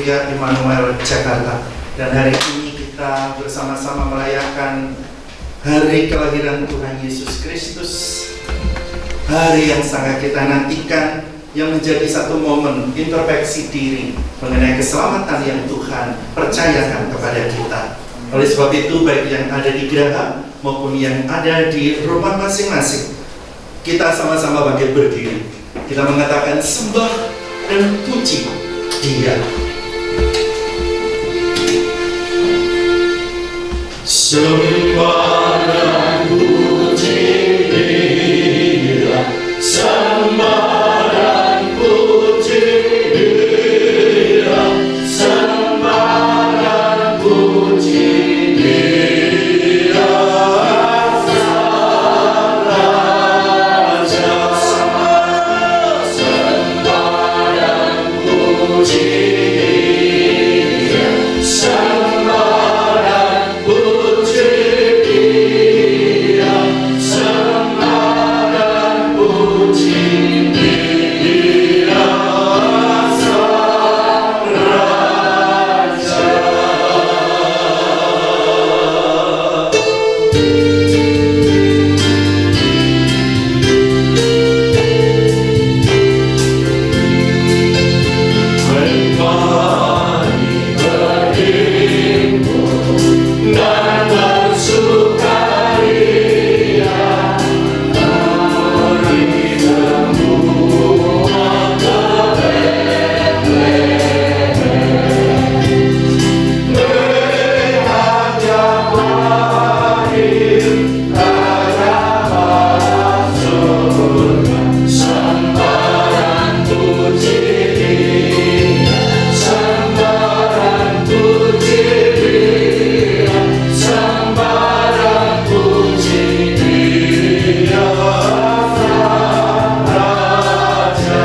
Gereja Immanuel Jakarta. Dan hari ini kita bersama-sama merayakan hari kelahiran Tuhan Yesus Kristus, hari yang sangat kita nantikan, yang menjadi satu momen introspeksi diri mengenai keselamatan yang Tuhan percayakan kepada kita. Oleh sebab itu, baik yang ada di Geraha maupun yang ada di rumah masing-masing, kita sama-sama bangkit berdiri. Kita mengatakan sembah dan puji Dia. Sembah dan puji Dia, sembah dan puji Dia, sembah dan puji Dia, Sang Raja. Sembah dan puji Dia, sembah dan puji Dia, sembah dan puji Dia, Sang Raja. Mari berhimpun dan bersukaria, mari semua melihat yang lahir Raja pada surga. Sembah dan puji Dia, sembah dan puji Dia, sembah dan puji Dia, Sang Raja.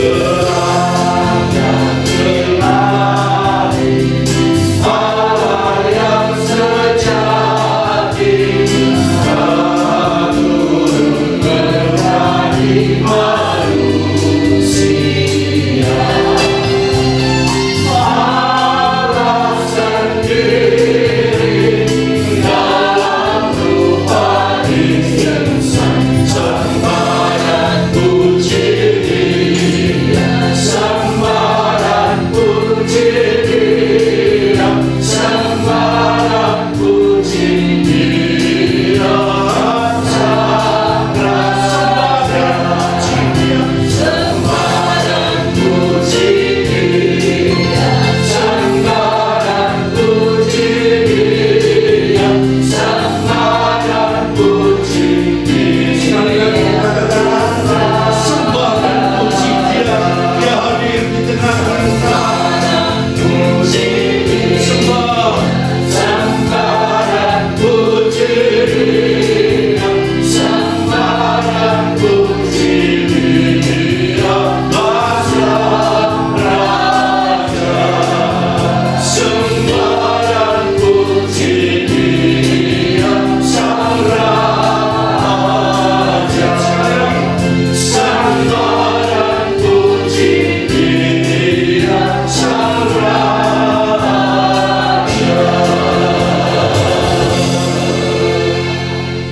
Terangkan ilahi, Allah yang sejati, turun menjadi manusia. Allah sendiri dalam rupa insan. Sembah dan puji Dia, sembah dan puji Dia, sembah dan puji Dia, Sang Raja. Sembah dan puji Dia, sembah dan puji Dia, sembah dan puji Dia. Sekali lagi katakan sembah dan puji Dia. Dia hadir di tengah kita. Puji sembah, sembah dan puji Dia, sembah dan puji Dia, Sang Raja. Sembah dan puji Dia, Sang Raja. Sembah dan puji Dia, Sang Raja.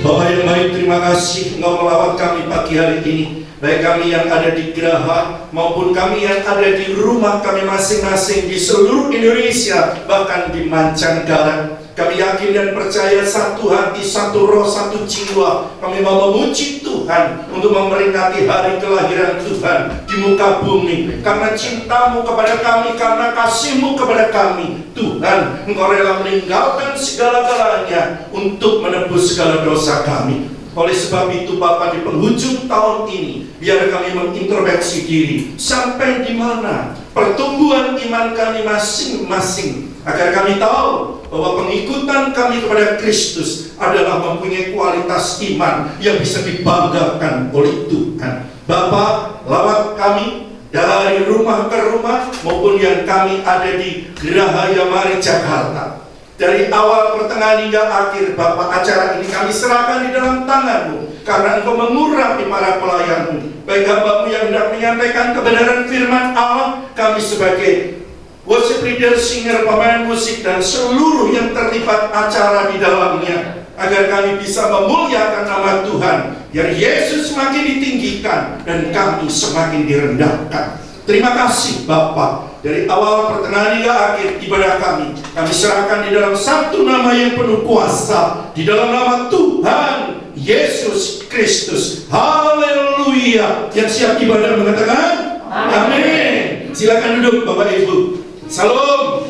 Bapak yang baik, terima kasih Engkau melawat kami pagi hari ini. Baik kami yang ada di Geraha maupun kami yang ada di rumah kami masing-masing di seluruh Indonesia, bahkan di mancanegara. Kami yakin dan percaya satu hati, satu roh, satu jiwa. Kami mau memuji Tuhan untuk memperingati hari kelahiran Tuhan di muka bumi. Karena cintamu kepada kami, karena kasihmu kepada kami, Tuhan, Engkau rela meninggalkan segala-galanya untuk menebus segala dosa kami. Oleh sebab itu Bapa, di penghujung tahun ini, biar kami mengintrospeksi diri sampai di mana pertumbuhan iman kami masing-masing, agar kami tahu bahwa pengikutan kami kepada Kristus adalah mempunyai kualitas iman yang bisa dibanggakan oleh Tuhan. Bapa, lawat kami dari rumah ke rumah maupun yang kami ada di Geraha Yamari Jakarta. Dari awal, pertengahan hingga akhir, Bapa, acara ini kami serahkan di dalam tangan-Mu, karena Engkau mengurapi para pelayan-Mu. Baik hamba-Mu yang hendak menyampaikan kebenaran firman Allah, kami sebagai worship leader, singer, pemain musik, dan seluruh yang terlibat acara di dalamnya, agar kami bisa memuliakan nama Tuhan, biar Yesus semakin ditinggikan dan kami semakin direndahkan. Terima kasih Bapa. Dari awal, pertengahan hingga akhir ibadah kami serahkan di dalam satu nama yang penuh kuasa, di dalam nama Tuhan Yesus Kristus. Haleluya. Yang siap ibadah mengatakan amin. Silakan duduk Bapak Ibu. Salam.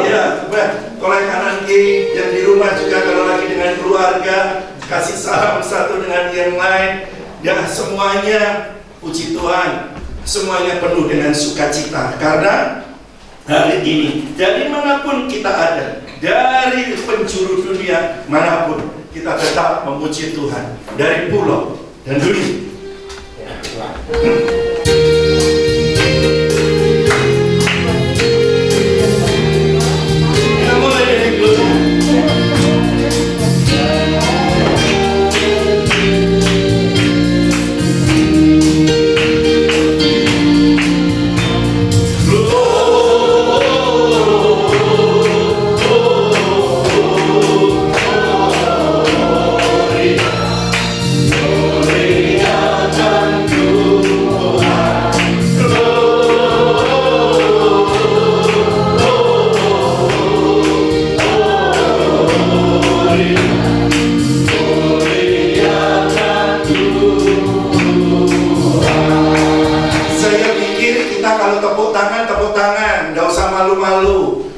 Iya, kolek kanan kiri yang di rumah juga, kalau lagi dengan keluarga, kasih salam satu dengan yang lain. Ya, semuanya puji Tuhan, semuanya penuh dengan sukacita karena hari ini dari manapun kita ada, dari penjuru dunia manapun, kita tetap memuji Tuhan dari pulau dan dunia.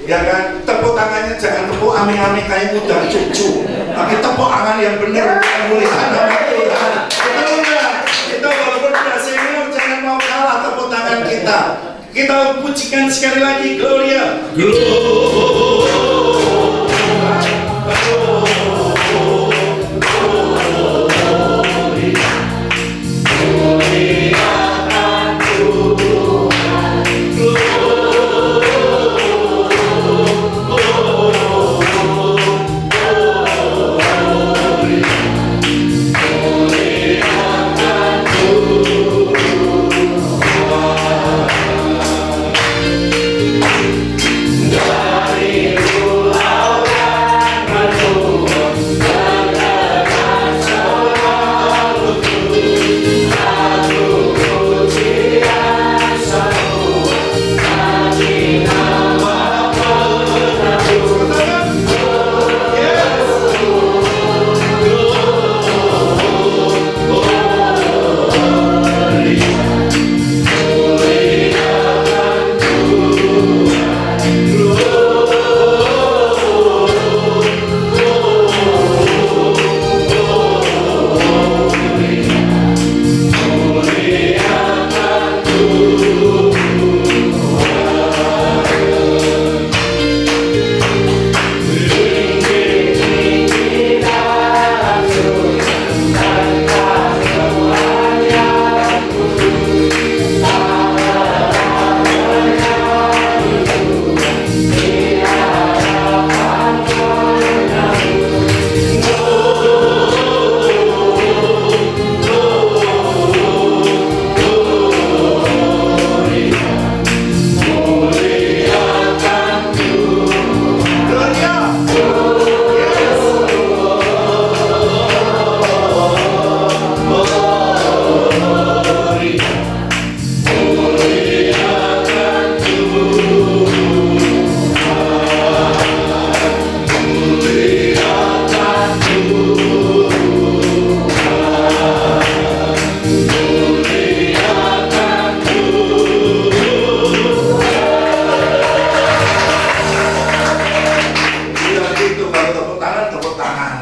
Ya kan, tepuk tangannya jangan tepuk ame-ame kayak udah cucu, tapi tepuk tangan yang benar, kemuliaan nama Tuhan. Betul enggak? Itu walaupun udah senior, jangan mau kalah tepuk tangan kita. Kita pujikan sekali lagi, Gloria.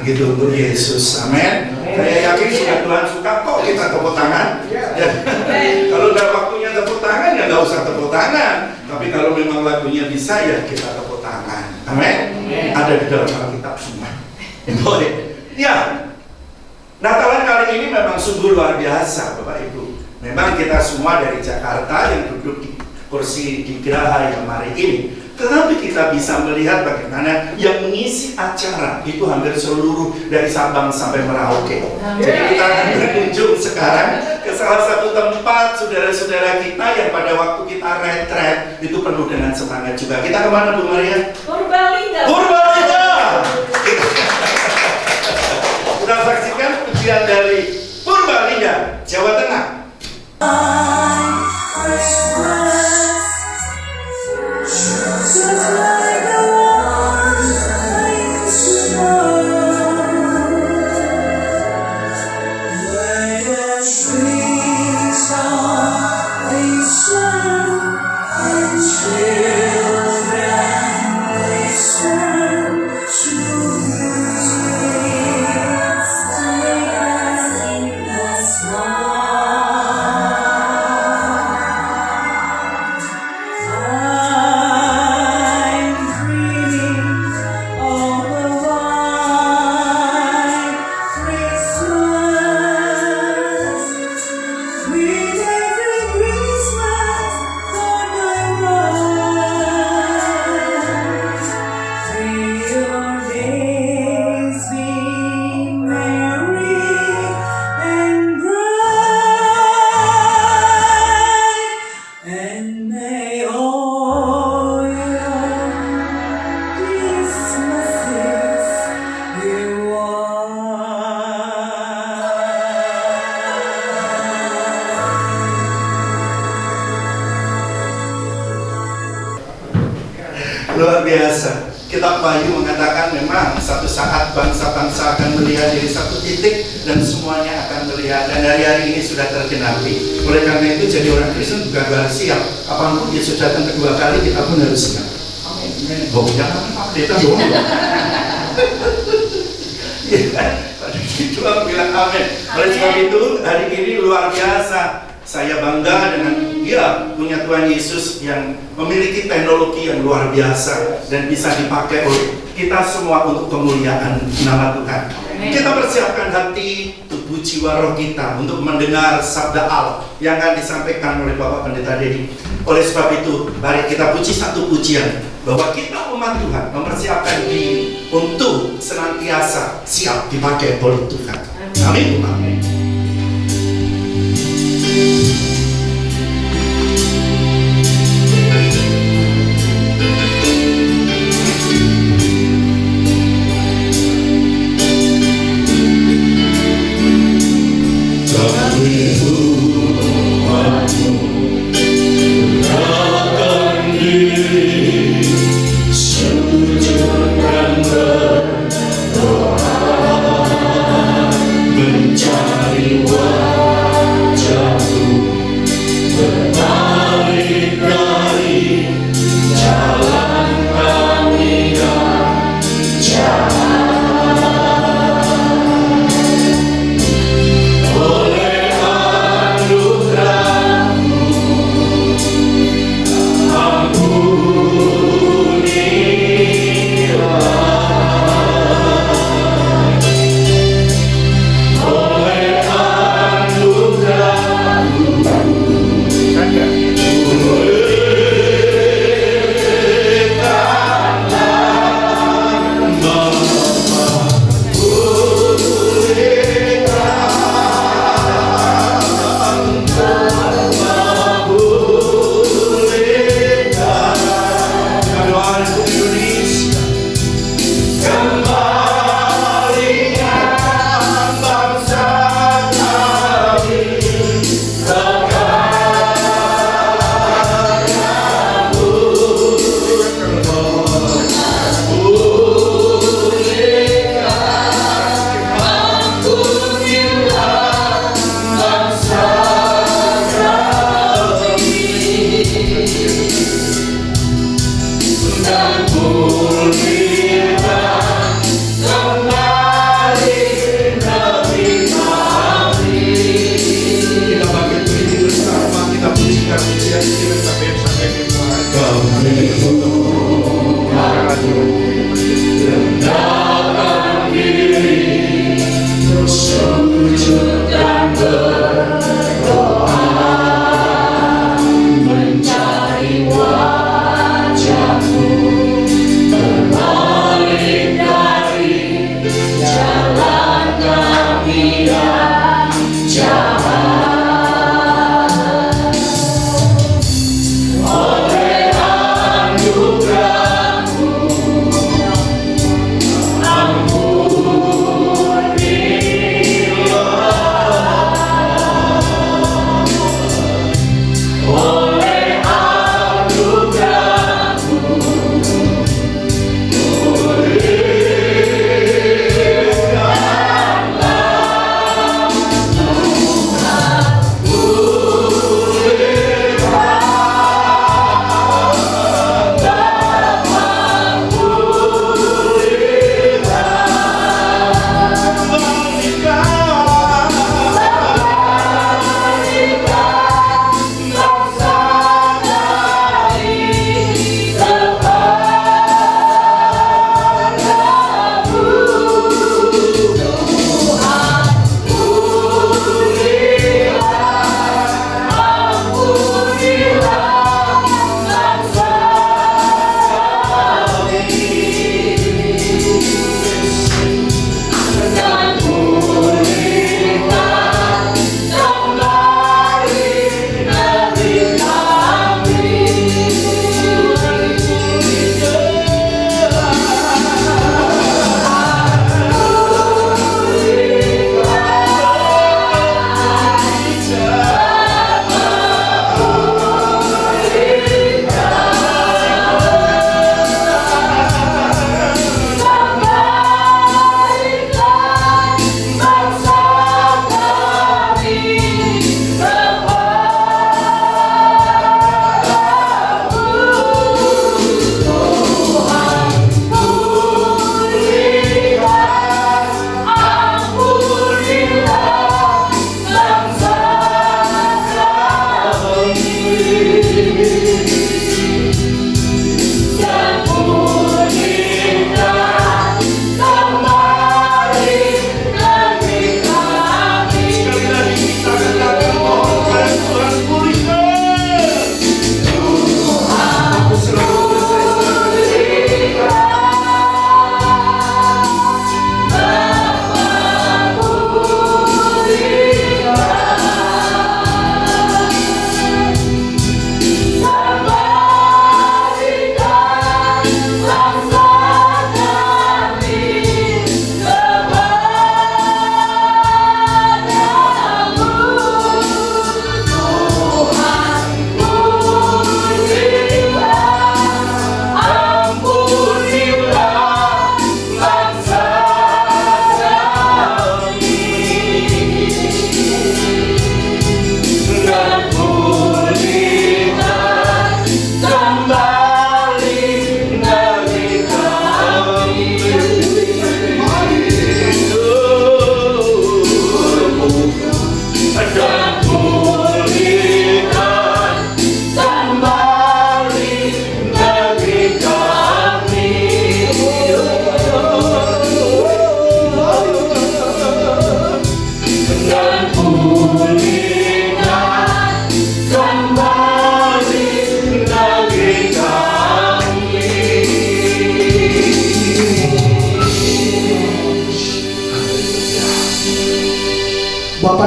Gitu untuk Yesus, amin. Saya yakin sudah Tuhan suka kok kita tepuk tangan. Ya. Kalau udah waktunya tepuk tangan ya nggak usah tepuk tangan. Tapi kalau memang lagunya bisa ya kita tepuk tangan, amin. Ada di dalam Alkitab semua. Boleh. Ya. Natalan kali ini memang sungguh luar biasa, Bapak Ibu. Memang kita semua dari Jakarta yang duduk di kursi di Geraha yang hari ini Tetapi kita bisa melihat bagaimana yang mengisi acara itu hampir seluruh dari Sabang sampai Merauke. Jadi kita akan berkunjung sekarang ke salah satu tempat saudara-saudara kita yang pada waktu kita retret itu penuh dengan semangat juga. Kita kemana Bu Maria? Purbalingga. Purbalingga. Kita saksikan pujian dari Purbalingga, Jawa Tengah. Luar biasa. Kitab Wahyu mengatakan memang satu saat bangsa-bangsa akan melihat dari satu titik dan semuanya akan melihat, dan hari-hari ini sudah tergenapi. Oleh karena itu jadi orang Kristen juga harus siap. Apapun Yesus datang kedua kali, kita pun harus siap. Amin. Oh, jangan kita dong. Ya kan? Pada itu aku bilang amin. Oleh sebab itu hari ini luar biasa. Saya bangga dengan punya Tuhan Yesus yang memiliki teknologi yang luar biasa dan bisa dipakai oleh kita semua untuk kemuliaan nama Tuhan. Kita persiapkan hati, tubuh, jiwa, roh kita untuk mendengar sabda Allah yang akan disampaikan oleh Bapak Pendeta Dedi. Oleh sebab itu, mari kita puji satu pujian bahwa kita umat Tuhan mempersiapkan diri untuk senantiasa siap dipakai oleh Tuhan. Amin. Amin. Mencari wajahmu.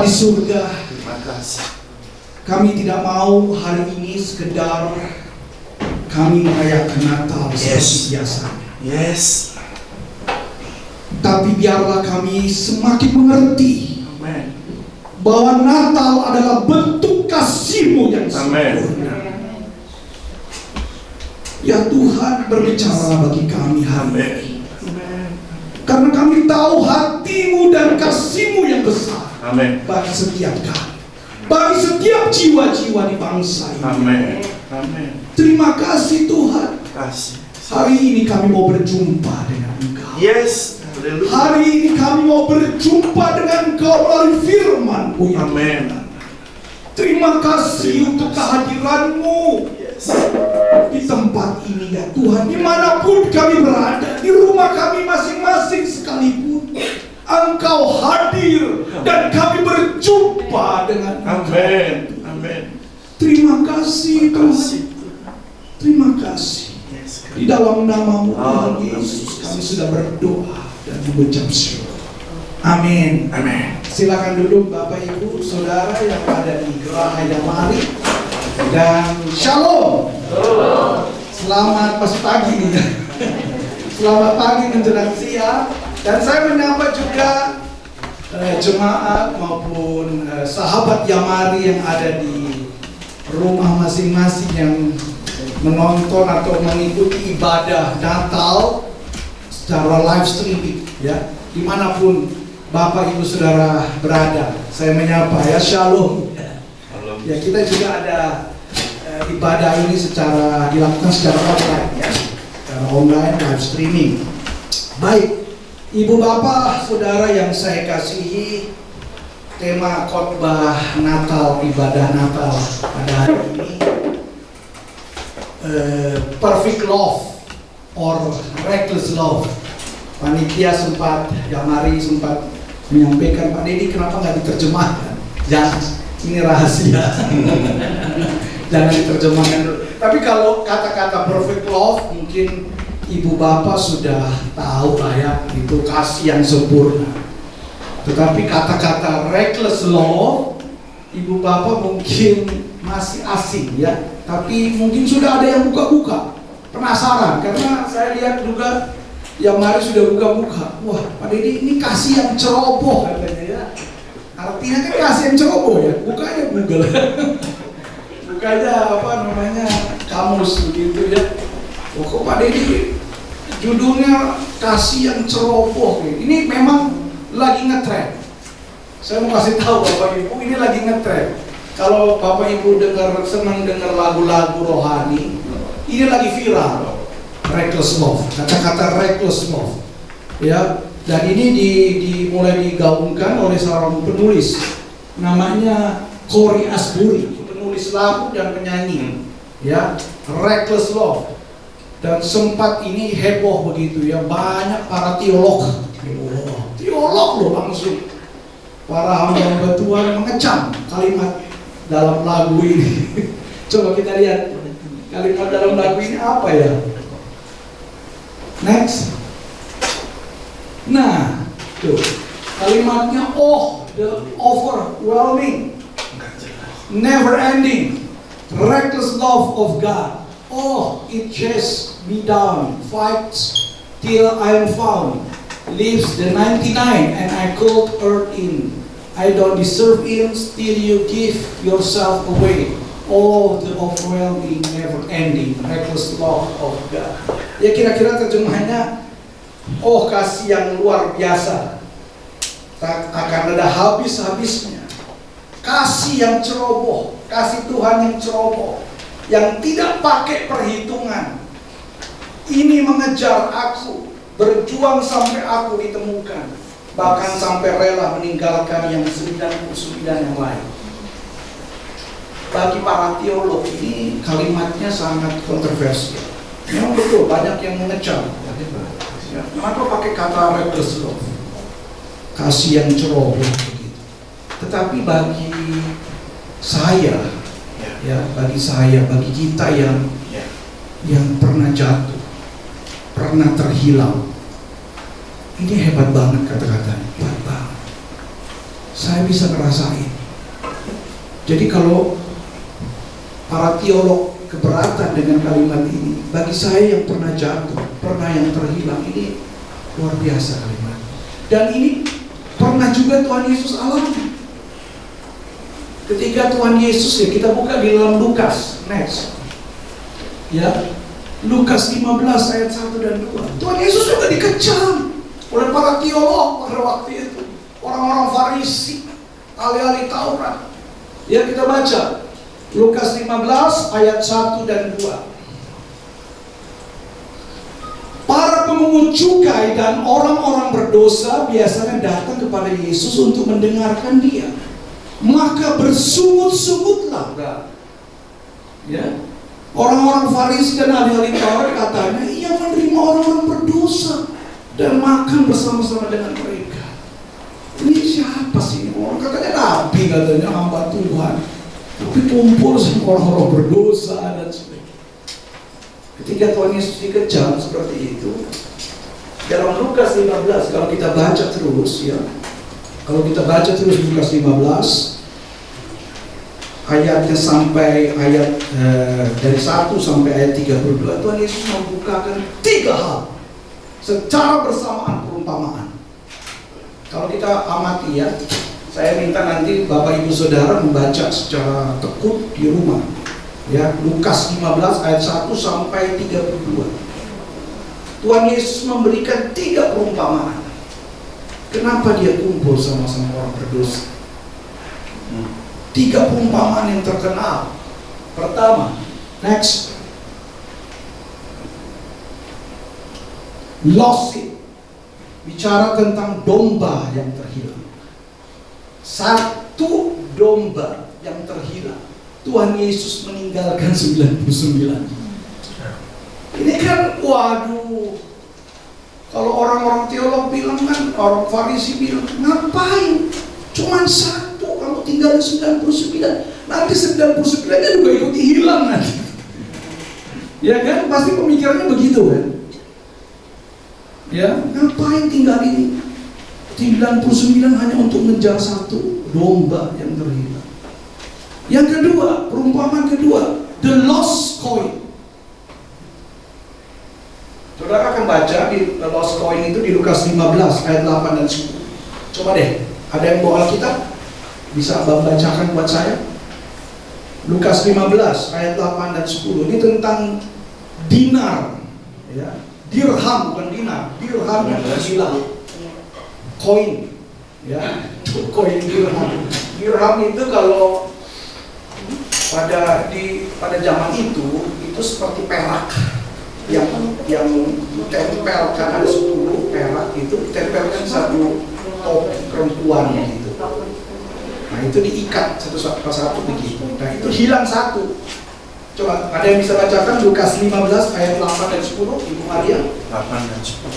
di surga, Terima kasih. kami tidak mau hari ini sekedar kami merayakan Natal seperti biasanya. Yes. Tapi biarlah kami semakin mengerti Amen. bahwa Natal adalah bentuk kasih-Mu yang Amen. sempurna. Ya Tuhan, berbicara bagi kami hari ini. Karena kami tahu hati-Mu dan kasih-Mu yang besar Amen. bagi setiap kami, bagi setiap jiwa-jiwa di bangsa ini. Amen. Amen. Terima kasih Tuhan. Kasih. Hari ini kami mau berjumpa dengan Engkau. Yes. Haleluya. Hari ini kami mau berjumpa dengan Engkau melalui firman-Mu. Ya Amen. Tuhan. Terima kasih untuk kehadiran-Mu Yes. di tempat ini ya Tuhan. Dimanapun kami berada, di rumah kami masing-masing sekalipun, Engkau hadir dan kami berjumpa dengan Engkau. Amen. Amen. Terima kasih Tuhan. Kasih. Terima kasih. Yes. Di dalam nama-Mu Tuhan Oh, Yesus kami sudah berdoa dan mengucap syukur. Amin. Amen. Silakan duduk Bapak Ibu Saudara yang ada di Geraha Yamari, dan Shalom. Selamat pagi nih. Selamat pagi menjelang siang. Dan saya menyapa juga jemaat maupun sahabat Yamari yang ada di rumah masing-masing yang menonton atau mengikuti ibadah Natal secara live streaming ya, dimanapun Bapak Ibu Saudara berada. Saya menyapa ya, Shalom. Ya, kita juga ada ibadah ini dilakukan secara online ya, secara online live streaming. Baik, Ibu Bapak Saudara yang saya kasihi, tema khotbah Natal, ibadah Natal pada hari ini, perfect love or reckless love. Panitia Yamari sempat menyampaikan, Pak Dedi kenapa nggak diterjemahkan? Jangan, ini rahasia. Jangan diterjemahkan dulu. Tapi kalau kata-kata perfect love mungkin Ibu Bapak sudah tahu lah ya, itu kasih yang sempurna. Tetapi kata-kata reckless love, Ibu Bapak mungkin masih asing ya. Tapi mungkin sudah ada yang buka-buka, penasaran, karena saya lihat juga yang mari sudah buka-buka. Wah, Pak Dedi ini kasih yang ceroboh katanya ya. Artinya kan kasih yang ceroboh ya. Buka aja Google. Buka aja kamus begitu ya. Oh, kok Pak Dedi judulnya kasih yang ceroboh. Ini memang lagi ngetrend. Saya mau kasih tahu Bapak Ibu, ini lagi ngetrend. Kalau Bapak Ibu senang dengar lagu-lagu rohani, ini lagi viral. Reckless love, kata-kata reckless love, ya. Dan ini mulai digaungkan oleh seorang penulis, namanya Cory Asbury, penulis lagu dan penyanyi, ya. Reckless love. Dan sempat ini heboh begitu ya, banyak para teolog loh langsung, para hamba Tuhan mengecam kalimat dalam lagu ini. Coba kita lihat kalimat dalam lagu ini apa ya. Next. Nah, tuh kalimatnya, the overwhelming, never ending, reckless love of God. It chases me down, fights till I am found, leaves the 99 and I called earth in. I don't deserve Him, still you give yourself away. The overwhelming, never-ending, reckless love of God. Ya kira-kira terjemahannya, kasih yang luar biasa, tak akan ada habis-habisnya. Kasih yang ceroboh, kasih Tuhan yang ceroboh, yang tidak pakai perhitungan. Ini mengejar aku, berjuang sampai aku ditemukan, bahkan sampai rela meninggalkan yang 99 yang lain. Bagi para teolog ini kalimatnya sangat kontroversial. Memang betul banyak yang mengecam. Kenapa pakai kata reckless love? Kasih yang ceroboh begitu. Tetapi bagi saya, bagi kita yang pernah jatuh, pernah terhilang, ini hebat banget kata-katanya, hebat banget. Saya bisa ngerasain. Jadi kalau para teolog keberatan dengan kalimat ini, bagi saya yang pernah jatuh, pernah yang terhilang, ini luar biasa kalimat. Dan ini pernah juga Tuhan Yesus alami. Ketika Tuhan Yesus, ya kita buka di dalam Lukas, next. Ya, Lukas 15 ayat 1 dan 2. Tuhan Yesus juga dikecam oleh para teolog pada waktu itu. Orang-orang Farisi, ahli-ahli Taurat. Ya, kita baca Lukas 15 ayat 1 dan 2. Para pemungut cukai dan orang-orang berdosa biasanya datang kepada Yesus untuk mendengarkan dia. Maka bersungut-sungutlah. Ya. Orang-orang Farisi dan ahli-ahli Taurat katanya, ia menerima orang-orang berdosa dan makan bersama-sama dengan mereka. Ini siapa sih? Orang katanya nabi, katanya hamba Tuhan, tapi kumpul sama orang-orang berdosa dan sebagainya. Ketika Tuhan Yesus dikecam seperti itu, dalam Lukas 15, kalau kita baca terus ya, kalau kita baca terus Lukas 15 ayatnya sampai ayat dari 1 sampai ayat 32, Tuhan Yesus membukakan 3 hal secara bersamaan perumpamaan. Kalau kita amati ya, saya minta nanti Bapak Ibu Saudara membaca secara tekun di rumah. Ya, Lukas 15 ayat 1 sampai 32. Tuhan Yesus memberikan 3 perumpamaan. Kenapa dia kumpul sama-sama orang berdosa? 3 perumpamaan yang terkenal. Pertama, next, lost sheep. Bicara tentang domba yang terhilang. 1 domba yang terhilang, Tuhan Yesus meninggalkan 99. Ini kan, waduh, kalau orang-orang teolog bilang kan, orang Farisi bilang, ngapain? Cuman 1, kamu tinggalin 99. Nanti 99-nya juga ikut hilang nanti. Ya kan, pasti pemikirannya begitu kan. Ya, ngapain tinggalin 99 hanya untuk ngejar 1 domba yang terhilang. Yang kedua, perumpamaan kedua, the lost coin. Saudara akan baca di the lost coin itu di Lukas 15 ayat 8 dan 10. Coba deh, ada yang bawa Alkitab? Bisa bacakan buat saya? Lukas 15 ayat 8 dan 10. Ini tentang dinar, ya. Dirham, bukan dinar, dirham yang terhilang. Koin, ya, koin dirham. Dirham itu kalau pada zaman itu seperti perak yang ditempel, kan ada 10 perak itu ditempelkan 1 topi perempuan gitu. Nah itu diikat satu begitu. Nah itu hilang 1. Coba ada yang bisa bacakan Lukas 15 ayat 8 dan 10, Ibu Maria? 8 dan 10.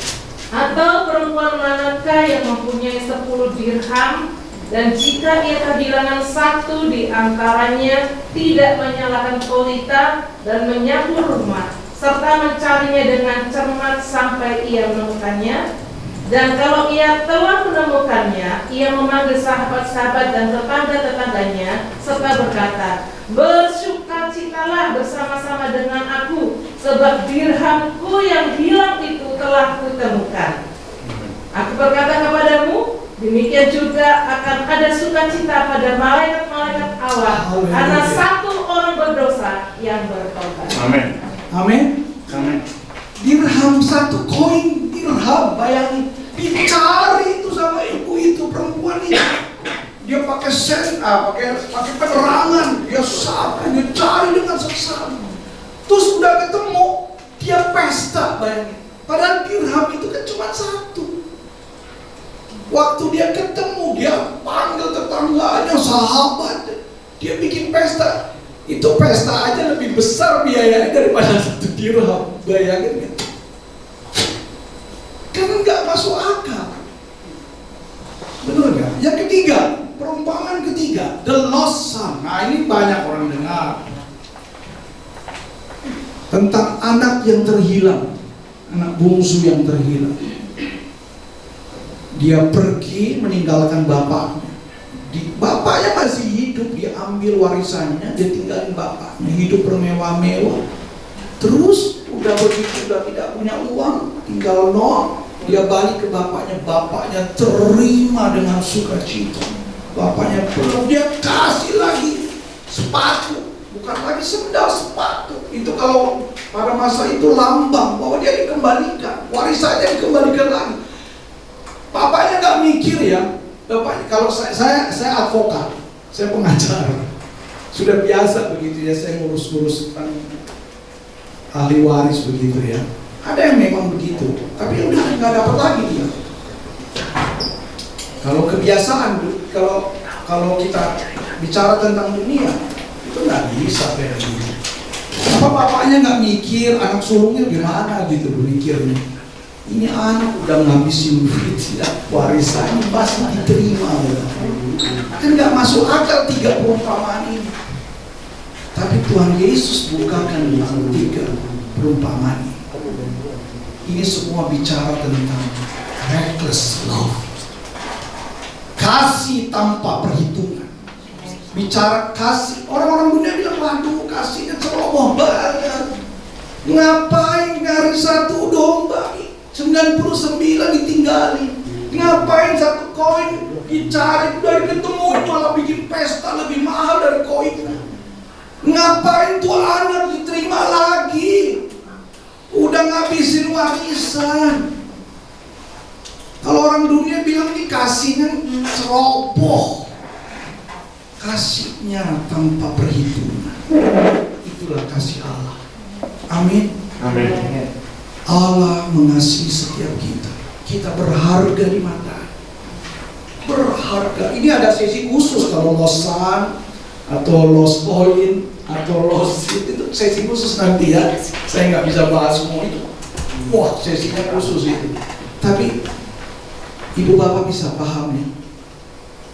Atau perempuan manakah yang mempunyai 10 dirham, dan jika ia kehilangan 1 di antaranya, tidak menyalakan pelita dan menyapu rumah, serta mencarinya dengan cermat sampai ia menemukannya? Dan kalau ia telah menemukannya, ia memanggil sahabat-sahabat dan tetangga-tetangganya, serta berkata, bersukacitalah bersama-sama dengan aku, sebab dirhamku yang hilang itu telah kutemukan. Aku berkata kepadamu, demikian juga akan ada sukacita pada malaikat-malaikat Allah karena 1 orang berdosa yang bertobat. Amin. Amin. Amin. Dirham 1 koin dirham, bayangin, dicari itu sama ibu itu, perempuan itu. Dia pakai pakai penerangan, dia sapu, dia cari dengan seksama. Terus udah ketemu, dia pesta, bayangin. Padahal dirham itu kan cuma 1. Waktu dia ketemu, dia panggil tetangganya, sahabat, dia bikin pesta. Itu pesta aja lebih besar biayanya daripada 1 dirham, bayangin kan? Kan nggak masuk akal, benar nggak? Yang ketiga, perumpamaan ketiga, the lost son. Nah ini banyak orang dengar tentang anak yang terhilang, anak bungsu yang terhilang. Dia pergi meninggalkan bapaknya, Bapaknya masih hidup, dia ambil warisannya, dia tinggalin bapaknya, hidup bermewah-mewah. Terus udah begitu, udah tidak punya uang, tinggal nol, dia balik ke bapaknya. Bapaknya terima dengan sukacita. Bapaknya peluk, dia kasih lagi sepatu, bukan lagi sendal, sepatu. Itu kalau pada masa itu lambang bahwa dia dikembalikan, warisannya dikembalikan lagi. Bapaknya nggak mikir ya. Bapak, kalau saya advokat, saya pengacara, sudah biasa begitu ya, saya ngurus-ngurus ahli waris begitu ya. Ada yang memang begitu, tapi udah nggak dapat lagi dia. Kalau kebiasaan, kalau kita bicara tentang dunia, itu nggak bisa kayak gitu. Apa bapaknya nggak mikir anak sulungnya gimana gitu berpikirnya? Ini anak udah ngabisin duit ya, warisannya masih diterima ya. Kan gak masuk akal 3 perumpamaan ini. Tapi Tuhan Yesus bukakan dalam 3 perumpamaan ini. Ini semua bicara tentang reckless love, kasih tanpa perhitungan. Bicara kasih, orang-orang dunia bilang, waduh kasihnya ceroboh banget. Ngapain nyari 1 domba, 99 ditinggalin. Ngapain 1 koin dicari, udah diketemuin malah bikin pesta lebih mahal dari koinnya. Ngapain tuh anak diterima lagi, udah ngabisin warisan. Kalau orang dunia bilang ini kasihnya ceroboh, kasihnya tanpa perhitungan. Itulah kasih Allah. Amin. Amin. Allah mengasihi setiap kita. Kita berharga di mata. Berharga. Ini ada sesi khusus kalau losan atau lost point atau lost itu sesi khusus nanti ya. Saya nggak bisa bahas semua itu. Wah, sesinya khusus itu. Tapi ibu bapak bisa paham ya.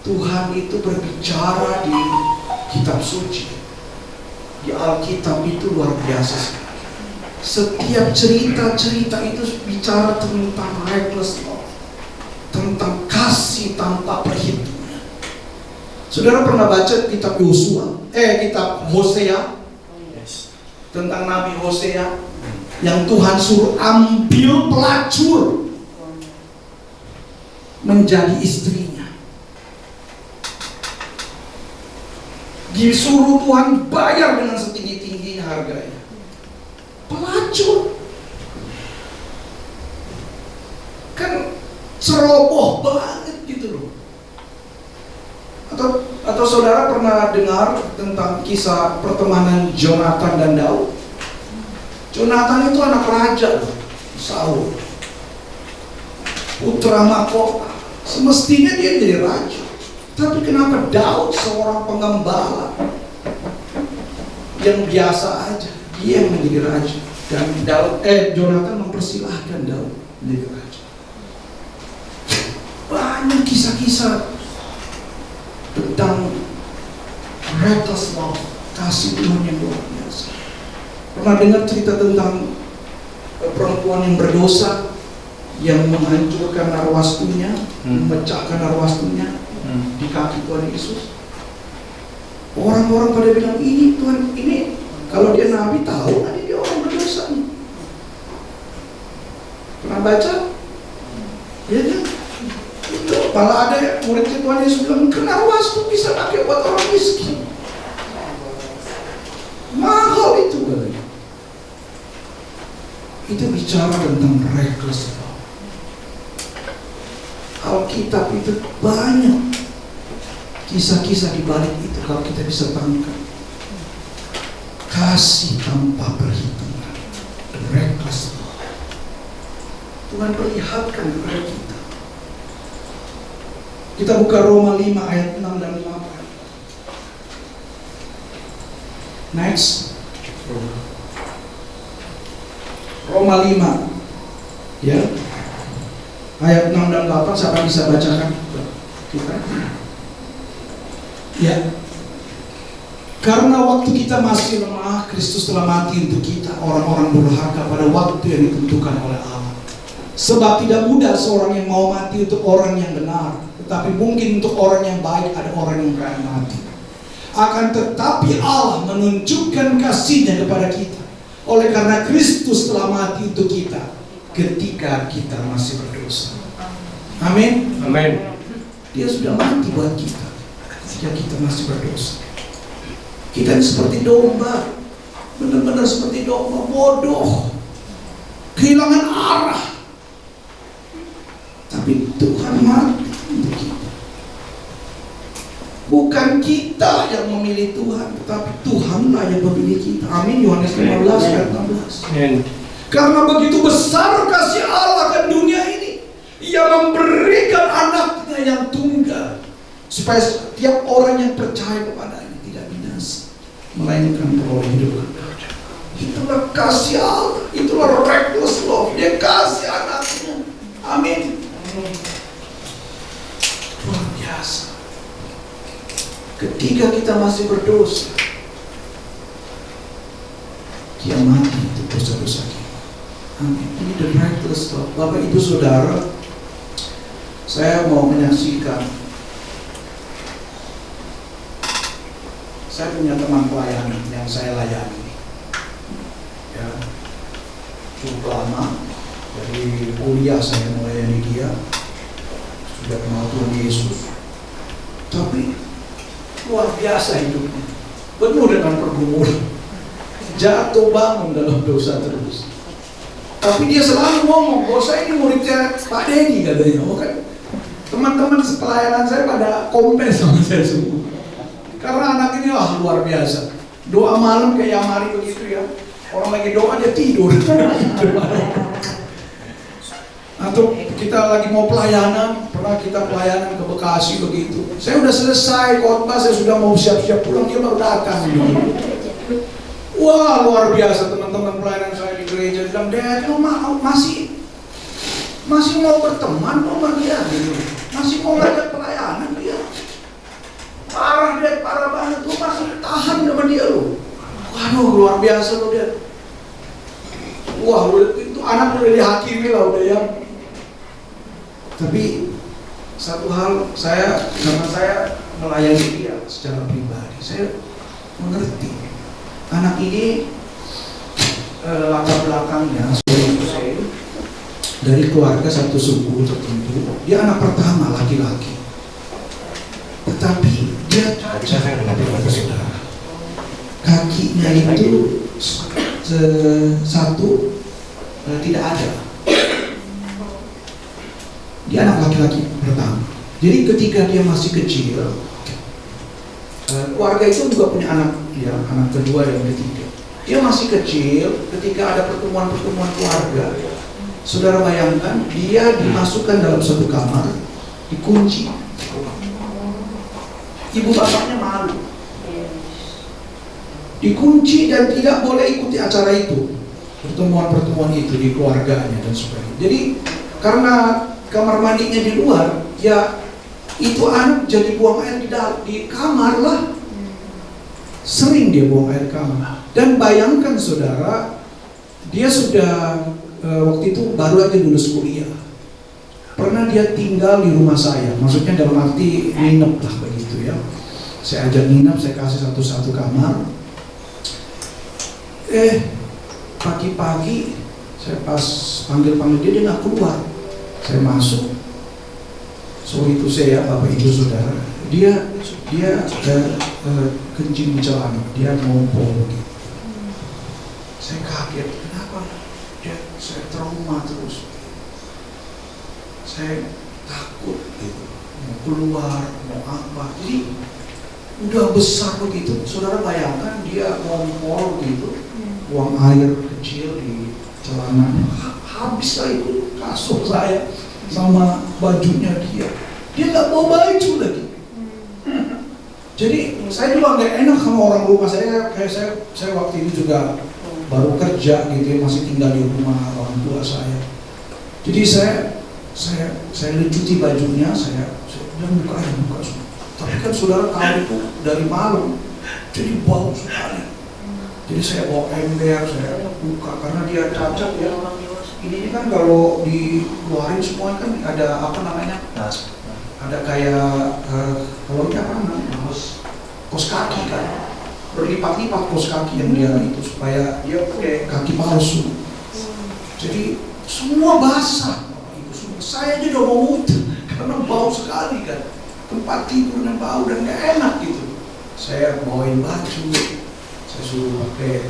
Tuhan itu berbicara di kitab suci. Di Alkitab itu luar biasa sekali. Setiap cerita-cerita itu bicara tentang reckless love, tentang kasih tanpa perhitungan. Saudara pernah baca kitab kitab Hosea, tentang Nabi Hosea yang Tuhan suruh ambil pelacur menjadi istrinya. Disuruh Tuhan bayar dengan setinggi-tingginya harganya. Pelacur kan ceroboh banget gitu loh. Atau saudara pernah dengar tentang kisah pertemanan Jonathan dan Daud? Jonathan itu anak raja loh, Saul, putra mahkota, semestinya dia jadi raja. Tapi kenapa Daud seorang pengembala yang biasa aja, dia yang menjadi raja, dan Jonathan mempersilahkan Daud menjadi raja. Banyak kisah-kisah tentang reckless love, kasih Tuhan yang luar biasa. Pernah dengar cerita tentang perempuan yang berdosa yang menghancurkan narwastunya, memecahkan narwastunya di kaki Tuhan Yesus? Orang-orang pada bilang, ini Tuhan, ini kalau dia nabi tahu kan dia orang berdosa nih. Pernah baca? Ya kan? Itu malah ada murid Tuhan Yesus bilang, narwastu bisa pakai buat orang miskin. Mahal itu katanya. Itu bicara tentang reckless love. Alkitab itu banyak kisah-kisah di balik itu kalau kita bisa tangkap. Kasih tanpa perhitungan, reckless love. Tuhan perlihatkan kepada kita. Kita buka Roma 5 ayat 6 dan 8. Next. Roma 5 ya, ayat 6 dan 8. Siapa bisa bacakan kita? Ya. Karena waktu kita masih lemah, Kristus telah mati untuk kita, orang-orang berharga, pada waktu yang ditentukan oleh Allah. Sebab tidak mudah seorang yang mau mati untuk orang yang benar, Tetapi mungkin untuk orang yang baik ada orang yang berani mati. Akan tetapi Allah menunjukkan kasih-Nya kepada kita. Oleh karena Kristus telah mati untuk kita ketika kita masih berdosa. Amin. Amin. Dia sudah mati buat kita ketika kita masih berdosa. Kita seperti domba, benar-benar seperti domba bodoh, kehilangan arah. Tapi Tuhan mati untuk kita. Bukan kita yang memilih Tuhan, tetapi Tuhanlah yang memilih kita. Amin. Yohanes 15 ayat 16. Amin. Karena begitu besar kasih Allah ke dunia ini, Ia memberikan anaknya yang tunggal, supaya setiap orang yang percaya kepadanya tidak binasa, melainkan peroleh hidup kekal. Itulah kasih Allah, itulah reckless love. Dia kasih anaknya. Amin. Luar biasa. Ketika kita masih berdosa, Dia mati untuk dosa-dosa kita. Amin. Ini the reckless love. Bapak Ibu Saudara, saya mau menyaksikan. Saya punya teman pelayanan yang saya layani, ya, cukup lama. Dari kuliah saya melayani dia, sudah kenal Tuhan Yesus. Tapi luar biasa hidupnya, penuh dengan pergumulan, jatuh bangun dalam dosa terus. Tapi dia selalu ngomong, bahwa saya ini muridnya Pak Dedi katanya. Oh kan, teman-teman pelayanan saya pada komplain sama saya semua. Karena anak ini luar biasa. Doa malam kayak Yamari begitu ya. Orang lagi doa dia tidur. Atau kita lagi mau pelayanan, pernah kita pelayanan ke Bekasi begitu. Saya udah selesai khotbah, saya sudah mau siap-siap pulang, dia baru datang. Wah, luar biasa teman-teman pelayanan saya di gereja bilang, "Dad, lu masih mau berteman sama dia gitu. Masih mau ngajak pelayanan dia. Parah Dad, parah banget. Lu masih tahan sama dia lu." Waduh, luar biasa lu Dad. Wah, itu anak udah dihakimi lah udah ya. Tapi satu hal, karena saya melayani dia secara pribadi, saya mengerti anak ini latar belakangnya dari keluarga satu suku tertentu. Dia anak pertama laki-laki, tetapi dia cacat saudara. Kakinya itu satu tidak ada. Dia anak laki-laki pertama. Jadi ketika dia masih kecil, keluarga itu juga punya anak, ya, anak kedua dan ketiga. Dia masih kecil, ketika ada pertemuan-pertemuan keluarga, saudara bayangkan dia dimasukkan dalam satu kamar, dikunci. Ibu bapaknya malu, dikunci dan tidak boleh ikuti acara itu, pertemuan-pertemuan itu di keluarganya dan sebagainya. Jadi karena kamar mandinya di luar, ya itu anak jadi buang air di kamar lah. Sering dia buang air kamar. Dan bayangkan saudara, dia sudah waktu itu baru aja lulus kuliah. Pernah dia tinggal di rumah saya, maksudnya dalam arti nginep lah begitu ya. Saya ajak nginep, saya kasih satu kamar. Pagi-pagi saya pas panggil dia nggak keluar. Saya masuk, itu saya Bapak Ibu Saudara, dia kencing di celana, dia ngompol gitu. Saya kaget, kenapa? Saya trauma terus. Saya takut gitu, mau keluar, mau apa. Jadi udah besar begitu, saudara bayangkan dia ngompol gitu, buang air kecil di celana. Habis lah itu kasur saya sama bajunya dia nggak bawa baju lagi. Jadi saya juga nggak enak sama orang rumah saya. Saya waktu itu juga baru kerja gitu ya, masih tinggal di rumah orang tua saya. Jadi saya lucuti bajunya, saya bilang buka semua. Tapi kan saudara tahu itu dari malam, jadi bau sekali. Jadi saya bawa ember, saya buka karena dia cacat ya. Ini kan kalau dikeluarin semua kan ada apa namanya? ada kayak kalau ini apa namanya, kos kaki kan, berlipat-lipat kos kaki yang dia itu supaya dia pakai kaki palsu. Jadi semua basah, Ibu semua. Saya aja udah mau muntah karena bau sekali kan, tempat tidurnya bau dan nggak enak gitu. Saya bawain baju, saya suruh pakai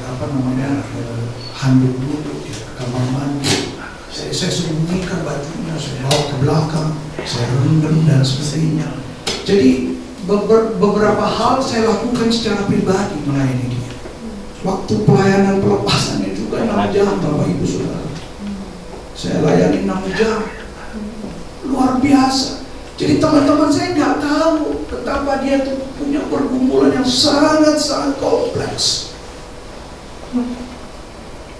handuk dulu di kamar mandi. Saya sembunyikan bajunya, saya bawa ke belakang, saya rendam dan sebagainya. Jadi beberapa hal saya lakukan secara pribadi melayani dia. Waktu pelayanan pelepasannya juga 6 jam, Bapak Ibu Saudara. Saya layani 6 jam, luar biasa. Jadi teman-teman saya nggak tahu betapa dia tuh punya pergumulan yang sangat-sangat kompleks.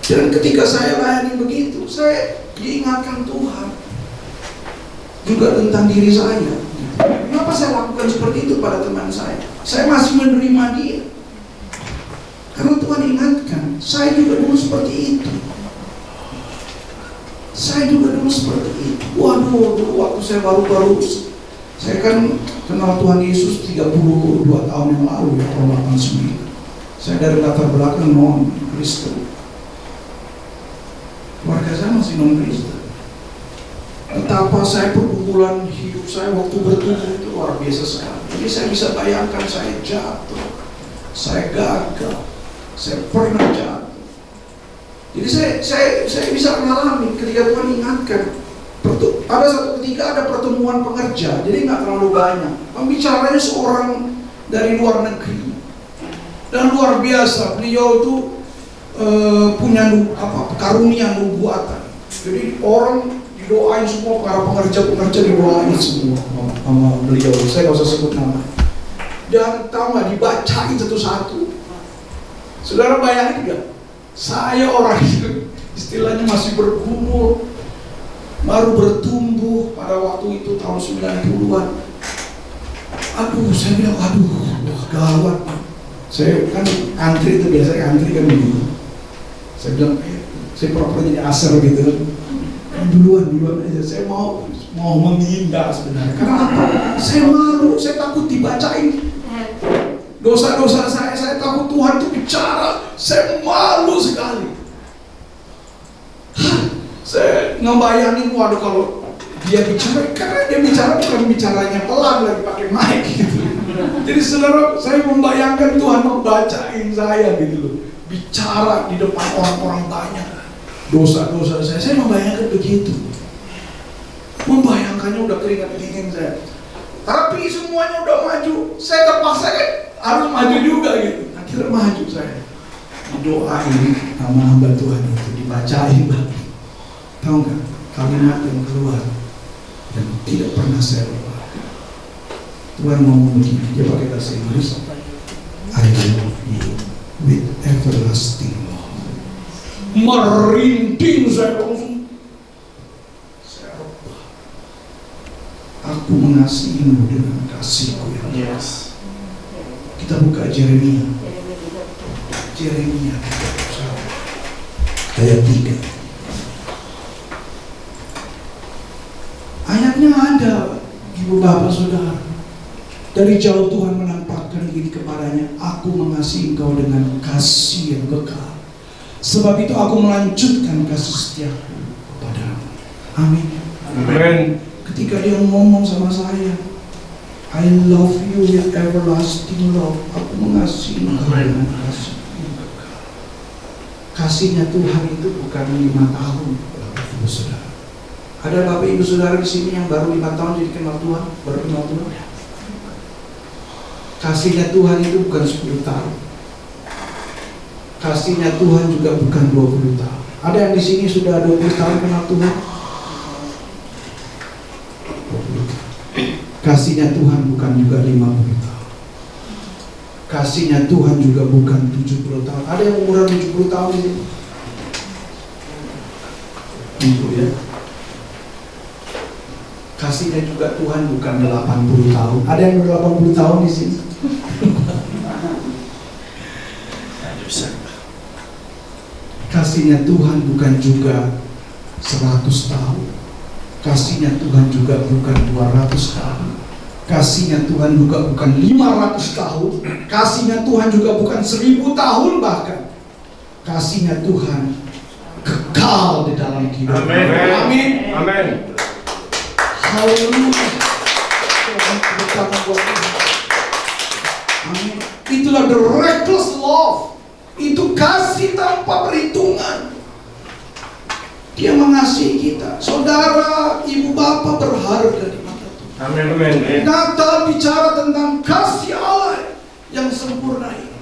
Dan ketika saya layani begitu, saya diingatkan Tuhan juga tentang diri saya. Kenapa saya lakukan seperti itu pada teman saya? Saya masih menerima dia karena Tuhan ingatkan, saya juga dulu seperti itu. Saya juga dulu seperti itu. Waduh, dulu waktu saya baru-baru, saya kan kenal Tuhan Yesus 32 tahun yang lalu ya, tahun 89. Saya dari latar belakang non Kristen. Keluarga saya masih non Kristen. Betapa saya pergumulan hidup saya waktu bertumbuh itu luar biasa sekali. Jadi saya bisa bayangkan saya jatuh, saya gagal, saya pernah jatuh. Jadi saya bisa mengalami ketika Tuhan ingatkan. Pada satu ketika ada pertemuan pengerja, jadi nggak terlalu banyak. Pembicaranya seorang dari luar negeri dan luar biasa. Beliau itu punya karunia nubuatan. Jadi orang didoain semua, para pengerja didoain semua sama beliau. Saya nggak usah sebut nama. Dan tahu nggak, dibacain satu-satu. Saudara bayangin nggak? Saya orang itu istilahnya masih bergumul, baru bertumbuh pada waktu itu tahun 90-an. Saya bilang, wah gawat. Saya kan antri itu biasanya antri kan begitu. Saya bilang, saya pura-pura jadi aser gitu. Duluan aja. Saya mau menghindar sebenarnya. Karena apa? Saya malu, saya takut dibacain dosa-dosa saya takut Tuhan itu bicara. Saya malu sekali. Saya ngebayangin, waduh kalau dia bicara, karena dia bicara bukan bicaranya pelan lagi pakai mic gitu. Jadi saudara, saya membayangkan Tuhan membacain saya gitu loh, bicara di depan orang-orang banyak dosa-dosa saya membayangkan begitu. Membayangkannya udah keringat dingin saya. Tapi semuanya udah maju, saya terpaksa kan harus maju juga gitu. Akhirnya maju saya, didoain sama hamba Tuhan itu, dibacain Bang. Tahu nggak kalimat yang keluar dan tidak pernah saya lupakan. Tuhan ngomong begini, dia pakai bahasa Inggris, I love you with everlasting love. Merinding saya langsung. Saya rebah. Aku mengasihimu dengan kasihku yang Yes. Kita buka Yeremia ayat 3. Ayatnya ada, Ibu Bapak Saudara. Dari jauh Tuhan menampakkan diri kepadanya, aku mengasihi engkau dengan kasih yang kekal. Sebab itu aku melanjutkan kasih setiaku kepadamu. Amin. Amen. Ketika dia ngomong sama saya, I love you with everlasting love. Aku mengasihi engkau dengan kasih yang kekal. Kasihnya Tuhan itu bukan 5 tahun, Bapak Ibu Saudara. Ada Bapak Ibu Saudara di sini yang baru 5 tahun jadi kenal Tuhan, baru kenal Tuhan. Kasihnya Tuhan itu bukan 10 tahun. Kasihnya Tuhan juga bukan 20 tahun. Ada yang di sini sudah 20 tahun kenal Tuhan? Kasihnya Tuhan bukan juga 50 tahun. Kasihnya Tuhan juga bukan 70 tahun. Ada yang umuran 70 tahun di sini? Ibu ya. Kasihnya juga Tuhan bukan 80 tahun. Ada yang 80 tahun di sini? Kasihnya Tuhan bukan juga 100 tahun. Kasihnya Tuhan juga bukan 200 tahun. Kasihnya Tuhan juga bukan 500 tahun, kasihnya Tuhan juga bukan 1000 tahun bahkan. Kasihnya Tuhan kekal di dalam kehidupan. Amin. Amin. Haleluya. Tuhan berkata buat kita. Amin. Itulah the reckless love. Itu kasih tanpa perhitungan. Dia mengasihi kita. Saudara, ibu bapak berharga dari mata Tuhan. Amin. Amin. Natal bicara tentang kasih Allah yang sempurna ini.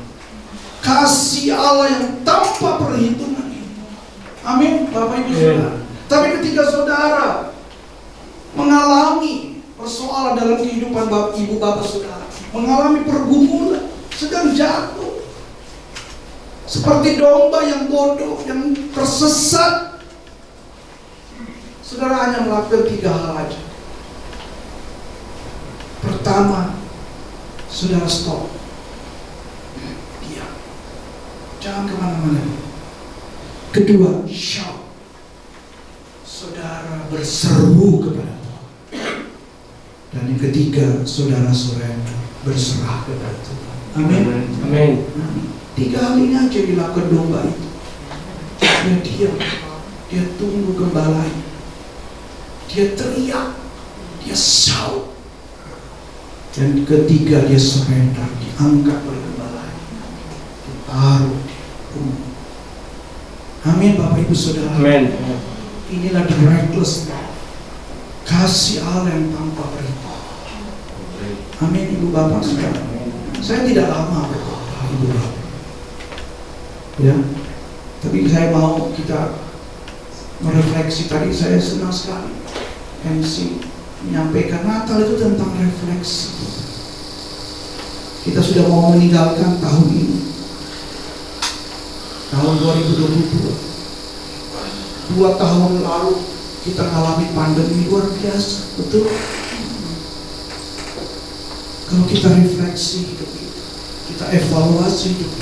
Kasih Allah yang tanpa perhitungan ini. Amin, Bapak Ibu Saudara. Tapi ketika saudara mengalami persoalan dalam kehidupan ibu bapak saudara, mengalami pergumulan, sedang jatuh, seperti domba yang bodoh, yang tersesat, saudara hanya melakukan 3 hal aja. Pertama, saudara stop. Diam. Jangan kemana-mana. Kedua, shout. Saudara berseru kepada Tuhan. Dan yang ketiga, saudara surrender, berserah kepada Tuhan. Amin. Amin. 3 hal ini aja dilakukan domba itu. Dia diam. Dia tunggu gembalanya. Dia teriak. Dia shout. Dan ketiga, dia surrender, diangkat oleh gembalanya, ditaruh di rumah. Amin, Bapak Ibu Saudara. Amin. Inilah the reckless love, kasih Allah yang tanpa perintah. Amin, Ibu Bapak Saudara. Saya tidak lama berkhotbah, Ibu Bapak. Ya, tapi saya mau kita merefleksi. Tadi saya senang sekali MC menyampaikan Natal itu tentang refleksi. Kita sudah mau meninggalkan tahun ini, tahun 2022. 2 tahun lalu kita mengalami pandemi luar biasa, betul? Kalau kita refleksi hidup kita evaluasi hidup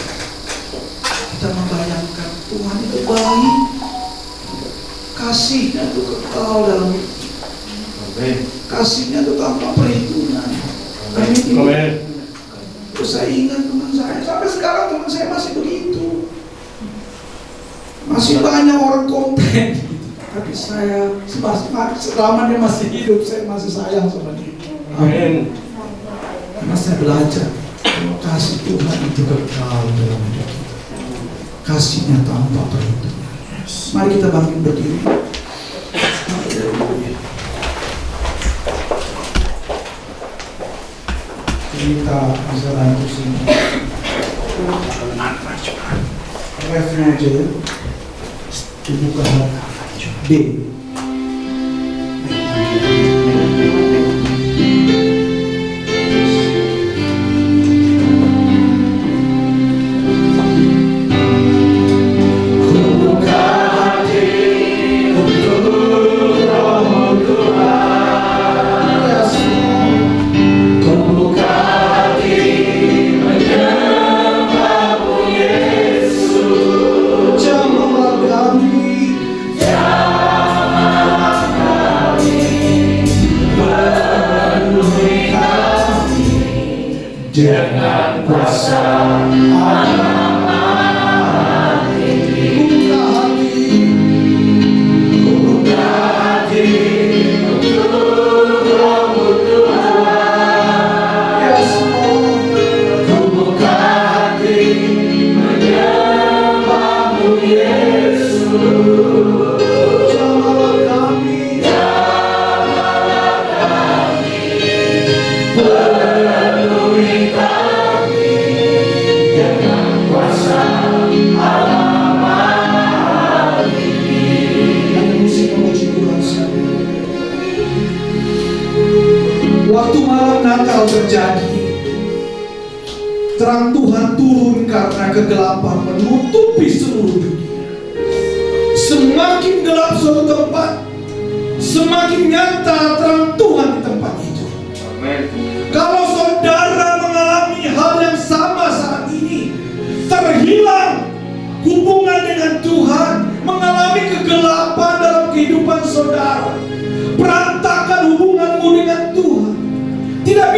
kita membayangkan Tuhan itu baik, kasihnya itu kekal dalam hidup. Kasihnya itu tanpa perhitungan. Amin. Terus saya ingat teman saya, sampai sekarang teman saya masih begitu. Masih banyak orang komplain. Tapi saya selama dia masih hidup, saya masih sayang sama dia. Amin. Karena saya belajar bahwa kasih Tuhan itu kekal dalam hidup kita. Kasihnya tanpa perhitungan. Mari kita bangkit berdiri. Kita bisa bantu sini. Refnya aja ya. Dibuka D. Dengan kuasa Allah, buka hati untuk Roh Tuhan. Yes, ku buka hati menyembahmu Yesus. Jamalah kami, penuhi kami dengan kuasa Almighty. Kami mesti memuji Tuhan sekali. Waktu malam Natal terjadi, terang Tuhan turun karena kegelapan menutupi seluruh dunia. Semakin gelap suatu tempat, semakin nyata terang Tuhan di tempat itu. Amin. Kalau saudara mengalami hal yang sama saat ini, terhilang hubungan dengan Tuhan, mengalami kegelapan dalam kehidupan saudara, berantakan hubunganmu dengan Tuhan, tidak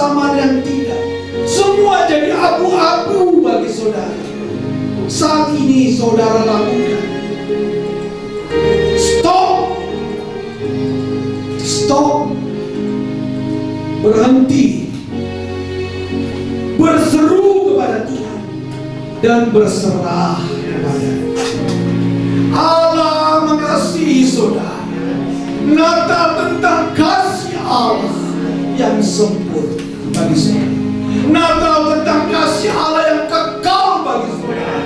sama dan tidak. Semua jadi abu-abu bagi saudara. Saat ini saudara lakukan. Stop. Berhenti. Berseru kepada Tuhan dan berserah kepada Allah. Mengasihi saudara. Natal tentang kasih Allah yang sempurna bagi saudara. Natal tentang kasih Allah yang kekal bagi saudara.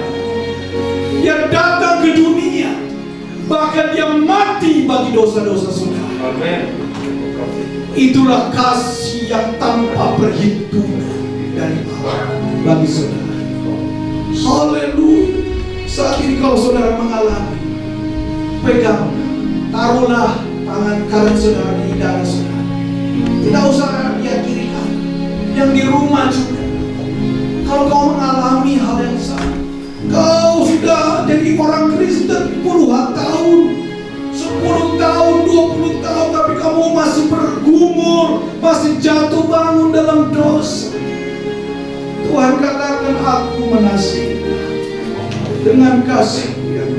Yang datang ke dunia, bahkan dia mati bagi dosa-dosa saudara. Amin. Itulah kasih yang tanpa perhitungan dari Allah bagi saudara. Haleluya. Saat ini kalau saudara mengalami, pegang, taruhlah tangan kanan saudara di dada saudara. Tidak usah lihat kiri kanan. Yang di rumah juga. Kalau kau mengalami hal yang sama, kau sudah jadi orang Kristen puluhan tahun, 10 tahun, 20 tahun, tapi kamu masih bergumul, masih jatuh bangun dalam dosa. Tuhan katakan, aku mengasihi dengan kasih yang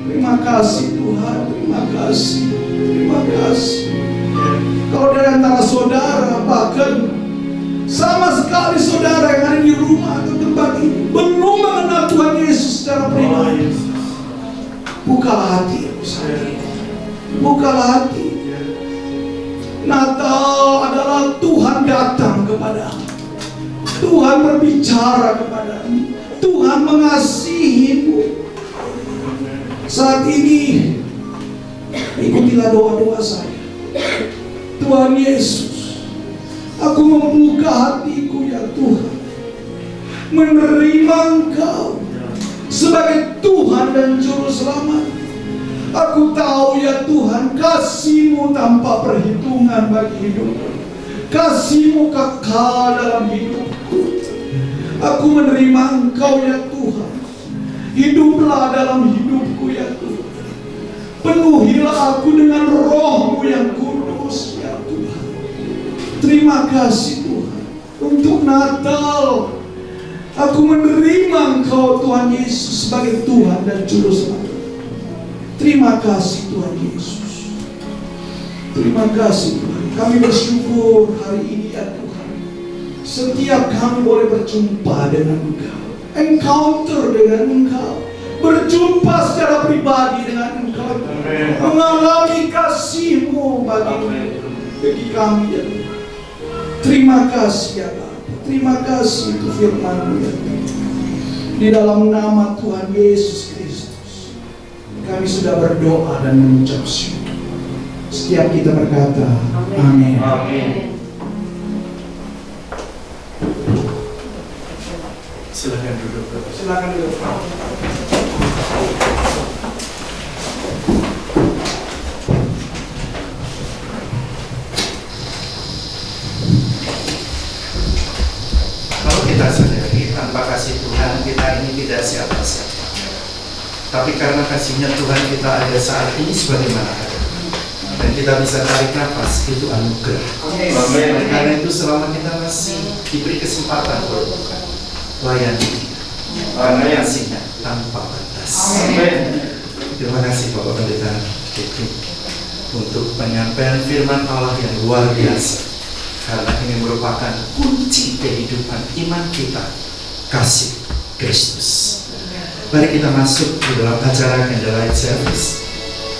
terima kasih Tuhan, terima kasih. Kalau dari antara saudara, bahkan sama sekali saudara yang ada di rumah atau tempat ini belum mengenal Tuhan Yesus secara pribadi, bukalah hati, bukalah hati. Natal adalah Tuhan datang kepadamu, Tuhan berbicara kepadamu, Tuhan mengasihimu. Saat ini ikutilah doa-doa saya. Tuhan Yesus, aku membuka hatiku ya Tuhan, menerima Engkau sebagai Tuhan dan Juru Selamat. Aku tahu ya Tuhan, kasih-Mu tanpa perhitungan bagi hidupku. Kasih-Mu kekal dalam hidupku. Aku menerima Engkau ya Tuhan. Hiduplah dalam hidupku ya Tuhan. Penuhilah aku dengan Roh-Mu yang kudus ya Tuhan. Terima kasih Tuhan untuk Natal. Aku menerima Engkau Tuhan Yesus sebagai Tuhan dan Juru Selamat. Terima kasih Tuhan Yesus. Terima kasih Tuhan. Kami bersyukur hari ini ya Tuhan. Setiap kami boleh berjumpa dengan Engkau, encounter dengan Engkau, berjumpa secara pribadi dengan Engkau, mengalami kasih-Mu bagi kami ya Tuhan. Terima kasih ya Bapa. Terima kasih untuk firman-Mu ya Tuhan. Di dalam nama Tuhan Yesus Kristus kami sudah berdoa dan mengucap syukur. Setiap kita berkata, amin. Amin. Silakan duduk. Silakan duduk. Kalau kita sadari tanpa kasih Tuhan kita ini tidak siapa-siapa. Tapi karena kasihnya Tuhan kita ada saat ini sebagaimana ada. Dan kita bisa tarik nafas, itu anugerah. Amin. Karena itu selama kita masih diberi kesempatan oleh Tuhan, layani dia. Karena kasihnya tanpa batas. Amin. Terima kasih Bapak Pendeta Kiki untuk penyampaian firman Allah yang luar biasa. Karena ini merupakan kunci kehidupan iman kita, kasih Kristus. Mari kita masuk di dalam acara candlelight service.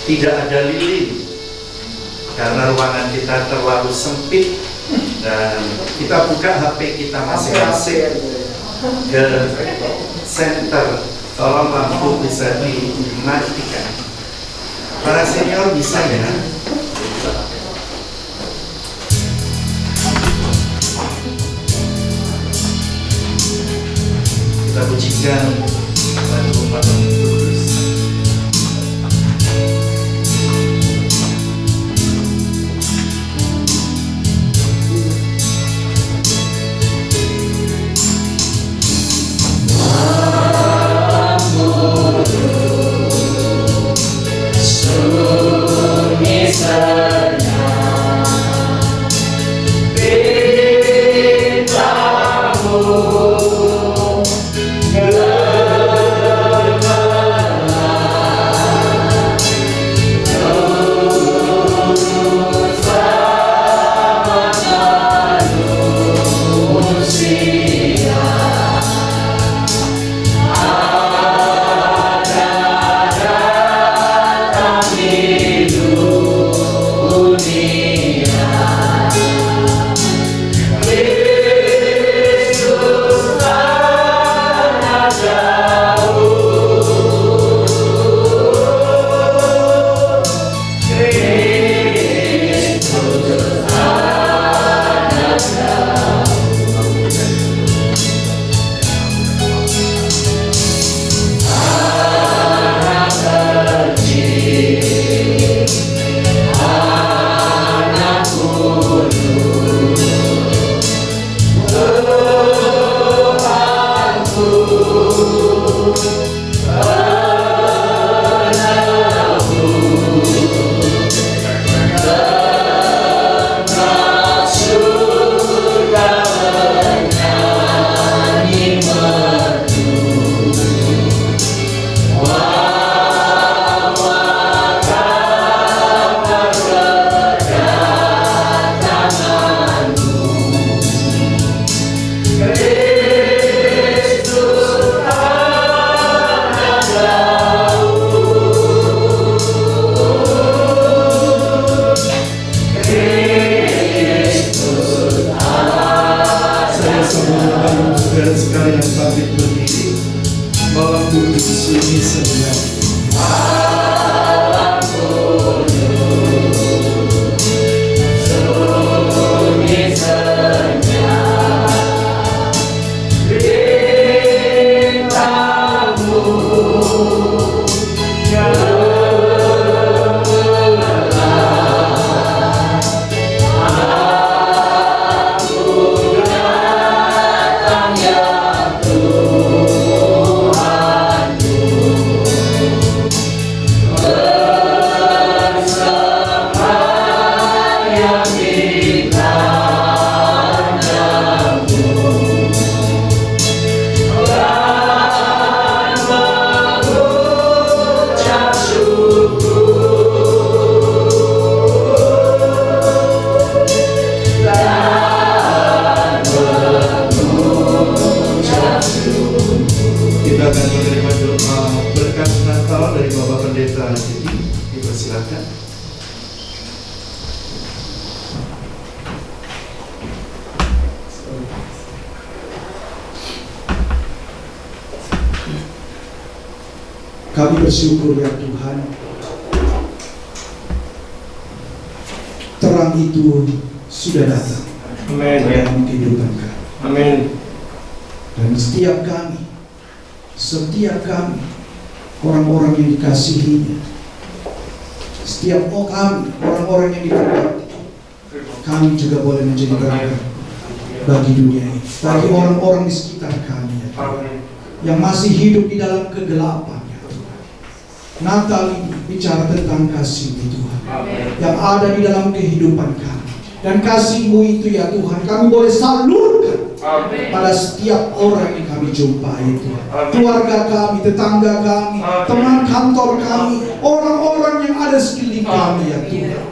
Tidak ada lilin karena ruangan kita terlalu sempit, dan kita buka HP kita masing-masing ke center. Tolong lampu bisa dimatikan. Para senior bisa ya. Kita pujikan lagu Malam Kudus. Sunyi dengan bangkit berdiri. Malam kudus sunyi senyap. Malam kudus sunyi senyap. Bintangmu Kita akan menerima doa berkat Natal dari Bapak Pendeta. Jadi, dipersilakan. Kami bersyukur ya Tuhan, terang itu sudah datang dalam kehidupan kami. Amin. Dan setiap kami orang-orang yang dikasihinya, setiap kami orang-orang yang diberkati, kami juga boleh menjadi berkat bagi dunia ini, bagi orang-orang di sekitar kami ya Tuhan, yang masih hidup di dalam kegelapan ya Tuhan. Natal ini bicara tentang kasih-Mu Tuhan, yang ada di dalam kehidupan kami, dan kasih-Mu itu ya Tuhan kami boleh salurkan pada setiap orang yang kami jumpai Tuhan. Keluarga kami, tetangga kami, teman kantor kami, orang-orang yang ada sekeliling kami ya Tuhan.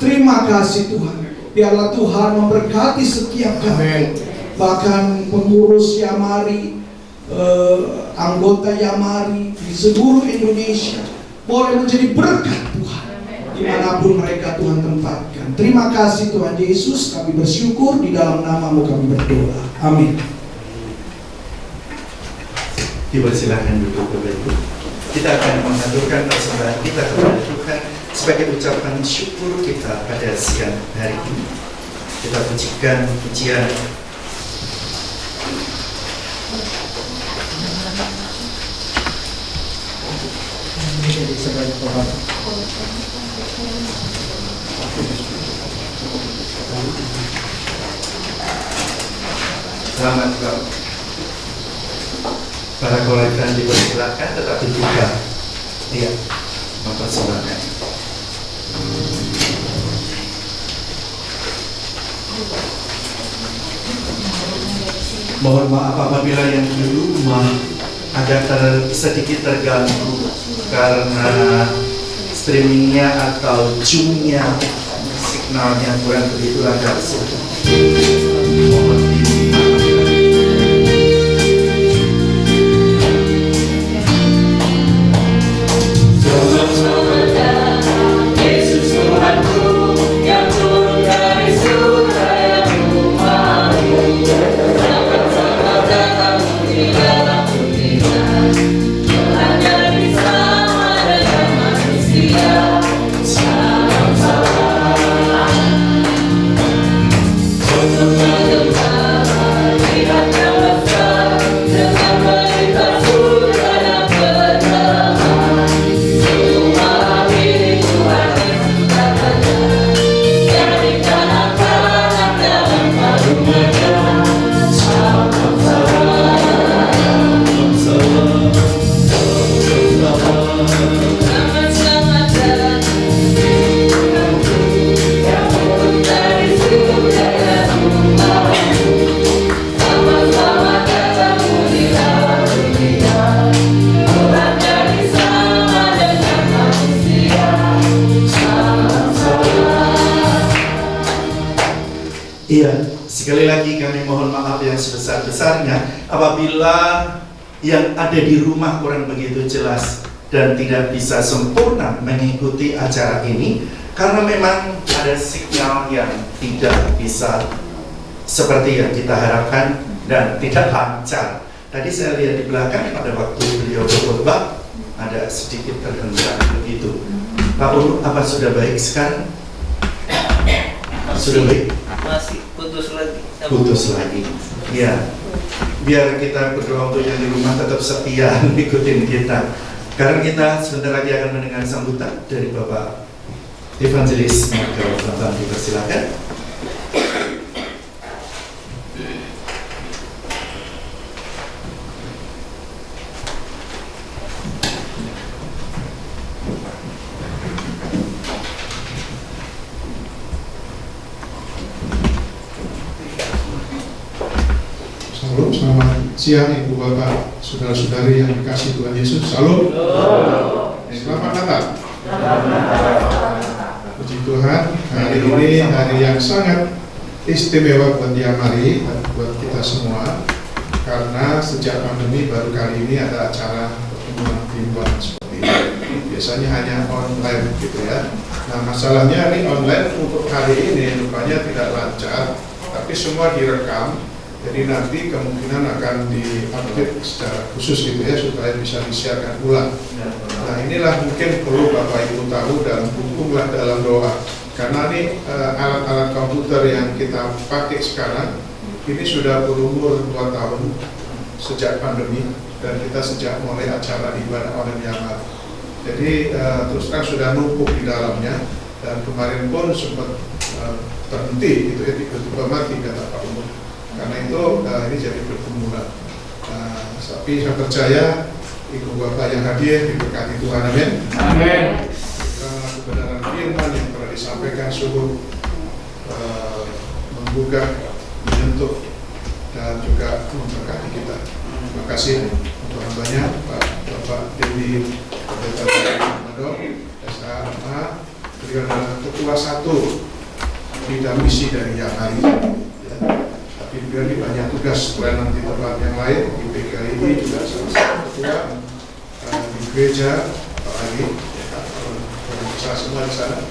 Terima kasih Tuhan. Biarlah Tuhan memberkati setiap kami, bahkan pengurus Yamari, anggota Yamari di seluruh Indonesia boleh menjadi berkat Tuhan dimanapun mereka Tuhan tempatkan. Terima kasih Tuhan Yesus, kami bersyukur di dalam nama-Mu kami berdoa. Amin. Dipersilakan duduk Bapak Ibu. Kita akan mengaturkan persembahan kita kepada Tuhan sebagai ucapan syukur kita pada siang hari ini. Kita pujikan pujian selamat kau. Para kolektan dipersilakan, tetapi juga mempersembahkan. Mohon maaf apabila yang di rumah ada sedikit terganggu karena streamingnya atau zoomnya, signalnya kurang begitu lancar. Mohon dimaafkan. Iya, sekali lagi kami mohon maaf yang sebesar-besarnya apabila yang ada di rumah kurang begitu jelas dan tidak bisa sempurna mengikuti acara ini karena memang ada signal yang tidak bisa seperti yang kita harapkan dan tidak lancar. Tadi saya lihat di belakang pada waktu beliau berkhotbah ada sedikit terhentak begitu. Pak Ulu, apa sudah baik sekarang? Sudah baik? Masih putus lagi. Putus lagi. Ya, biar kita berdoa untuk yang di rumah tetap setia ikutin kita. Karena kita sebentar lagi akan mendengar sambutan dari Bapak Evangelis Michael Bambang, dipersilakan. Salam, selamat siang Ibu Bapak, saudara-saudari yang dikasih Tuhan Yesus. Salam. Selamat Natal. Puji Tuhan, hari ini hari yang sangat istimewa buat Diamari dan buat kita semua. Karena sejak pandemi baru kali ini ada acara pertemuan timbang seperti ini. Biasanya hanya online gitu ya. Nah, masalahnya ini online untuk hari ini rupanya tidak lancar, tapi semua direkam. Jadi nanti kemungkinan akan di-update secara khusus gitu ya, supaya bisa disiarkan ulang. Nah, inilah mungkin perlu Bapak Ibu tahu dan dukunglah dalam doa. Karena ini alat-alat komputer yang kita pakai sekarang ini sudah berumur 2 tahun sejak pandemi, dan kita sejak mulai acara ibadah online yang baru. Jadi terus terang sudah numpuk di dalamnya, dan kemarin pun sempat terhenti gitu ya, tiba-tiba mati kata Pak Umar. Karena itu ini jadi pergumulan. Tapi saya percaya Ibu Bapak yang hadir diberkati Tuhan, amin. Amin. Kebenaran firman yang telah disampaikan sungguh menggugah, menyentuh, dan juga memberkati kita. Terima kasih untuk banyak Pak Bapak Dewi Pendeta Madok, SMA, beliau adalah ketua 1 bidang misi dari Diamari. Tapi beliau ini banyak tugas pelayanan di tempat yang lain, di PKI juga salah satu ketua, di gereja, apalagi orang besar semua di sana.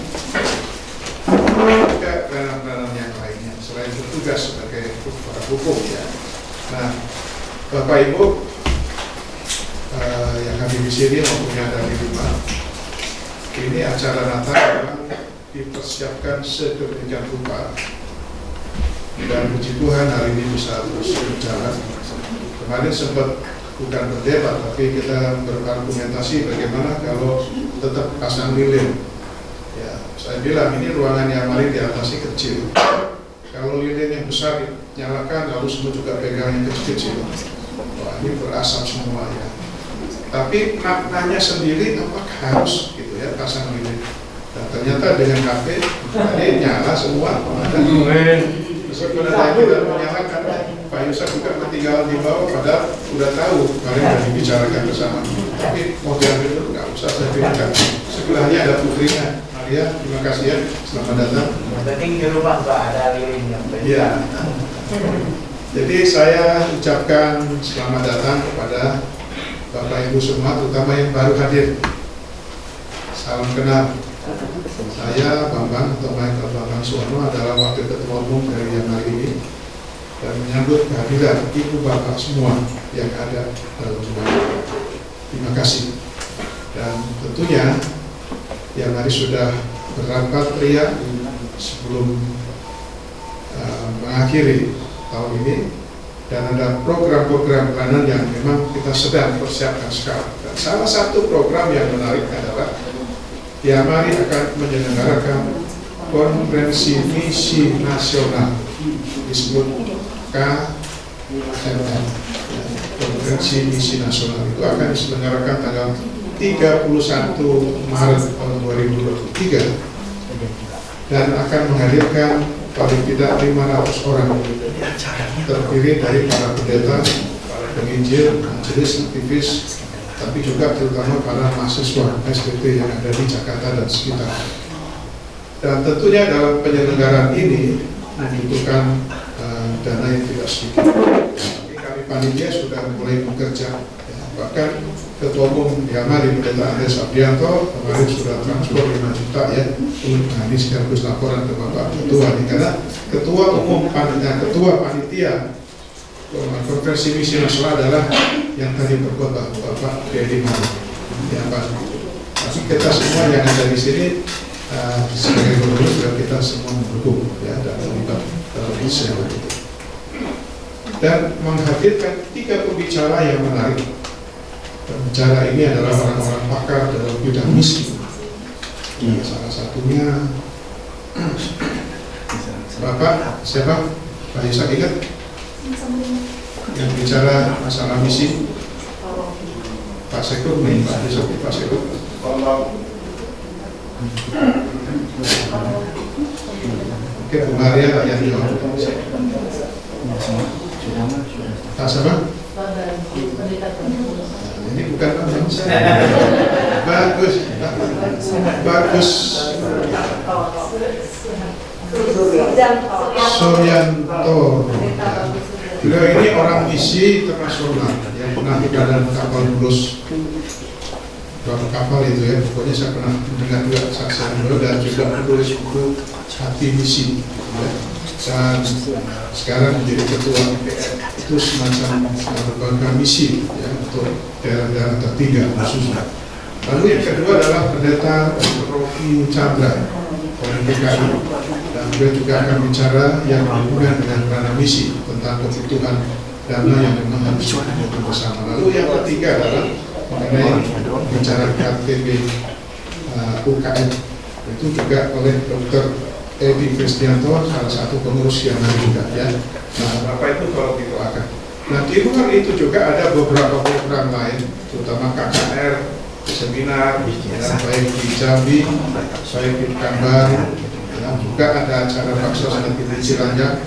Juga pelayanan-pelayanan yang lainnya selain bertugas sebagai para hukum ya. Nah, Bapak Ibu yang hadir di sini maupun yang ada di rumah, ini acara Natal memang dipersiapkan sedemikian rupa. Dan puji Tuhan hari ini bisa terus berjalan. Kemarin sempat bukan berdebat, tapi kita berargumentasi bagaimana kalau tetap pasang lilin. Ya, saya bilang ini ruangan yang paling di atasnya kecil. Kalau lilin yang besar dinyalakan, lalu semua juga pegang yang kecil-kecil. Wah, ini berasap semua ya. Tapi maknanya sendiri apakah harus gitu ya pasang lilin? Dan ternyata dengan HP tadi nyala semua. Sebenarnya kita menyalakan, Pak Yusuf juga ketinggalan di bawah, padahal udah tahu kalian sudah dibicarakan bersama. Tapi mau diambil dulu, nggak usah saya pilihkan. Sebelahnya ada putrinya, Maria. Terima kasih ya, selamat datang. Penting di rumah nggak ada lilinnya. Iya. Jadi saya ucapkan selamat datang kepada Bapak Ibu semua, terutama yang baru hadir. Salam kenal. Saya Bambang atau Michael Bambang Suwono adalah Wakil Ketua Umum dari Diamari ini, dan menyambut kehadiran Ibu Bapak semua yang ada dalam rumah. Terima kasih. Dan tentunya Diamari sudah berapat ria sebelum mengakhiri tahun ini, dan ada program-program pelayanan yang memang kita sedang persiapkan sekarang. Dan salah satu program yang menarik adalah Diamari akan menyelenggarakan konferensi misi nasional, disebut KMN. Konferensi misi nasional itu akan diselenggarakan tanggal 31 Maret tahun 2023 dan akan menghadirkan paling tidak 500 orang, terdiri dari para pendeta, para penginjil, majelis, aktivis, tapi juga terutama para mahasiswa SDT yang ada di Jakarta dan sekitar. Dan tentunya dalam penyelenggaraan ini membutuhkan dana yang tidak sedikit. Tapi kami panitia sudah mulai bekerja. Bahkan Ketua Umum Diamari Pendeta Andres Abrianto kemarin sudah transfer 5 juta ya untuk ini sekaligus laporan ke Bapak Ketua. Karena Ketua Umum Ketua Panitia konferensi misi nasional adalah yang tadi berkhotbah Bapak Deddy Mari. Ya Pak. Tapi kita semua yang ada di sini sebagai gubernur juga kita semua mendukung ya dan terlibat dalam misi itu. Dan menghadirkan 3 pembicara yang menarik. Pembicara ini adalah orang-orang pakar dalam bidang misi. Ya, salah satunya Bapak siapa? Pak Isa ingat? Yang bicara masalah misi. Pak Sekut, Pak Isa, Pak Sekut. Oke, Bu Maria yang jawab. Pak siapa? Ini bukan bagus, bagus. Suryanto. Beliau ini orang misi internasional yang pernah dalam kapal Bulus. Berapa kapal itu ya? Pokoknya saya pernah mendengar juga saksian beliau dan juga menulis buku Hati Misi. Dan sekarang menjadi ketua itu semacam lembaga misi ya, untuk daerah-daerah tertinggal khususnya. Lalu yang kedua adalah Pendeta Rocky Chandra dari DKI, dan beliau juga akan bicara yang berhubungan dengan ranah misi tentang kebutuhan dana yang memang harus dihitung bersama. Lalu yang ketiga adalah mengenai bicara KTB UKM itu juga oleh Dr. Edi Kristianto, salah satu pengurus yang ada juga ya. Nah, Bapak itu kalau didoakan. Nah, di luar itu juga ada beberapa program lain, terutama KKR, seminar, ya, baik di Jambi, baik di Pekanbaru, ya, juga ada acara bakso dan Cilanjang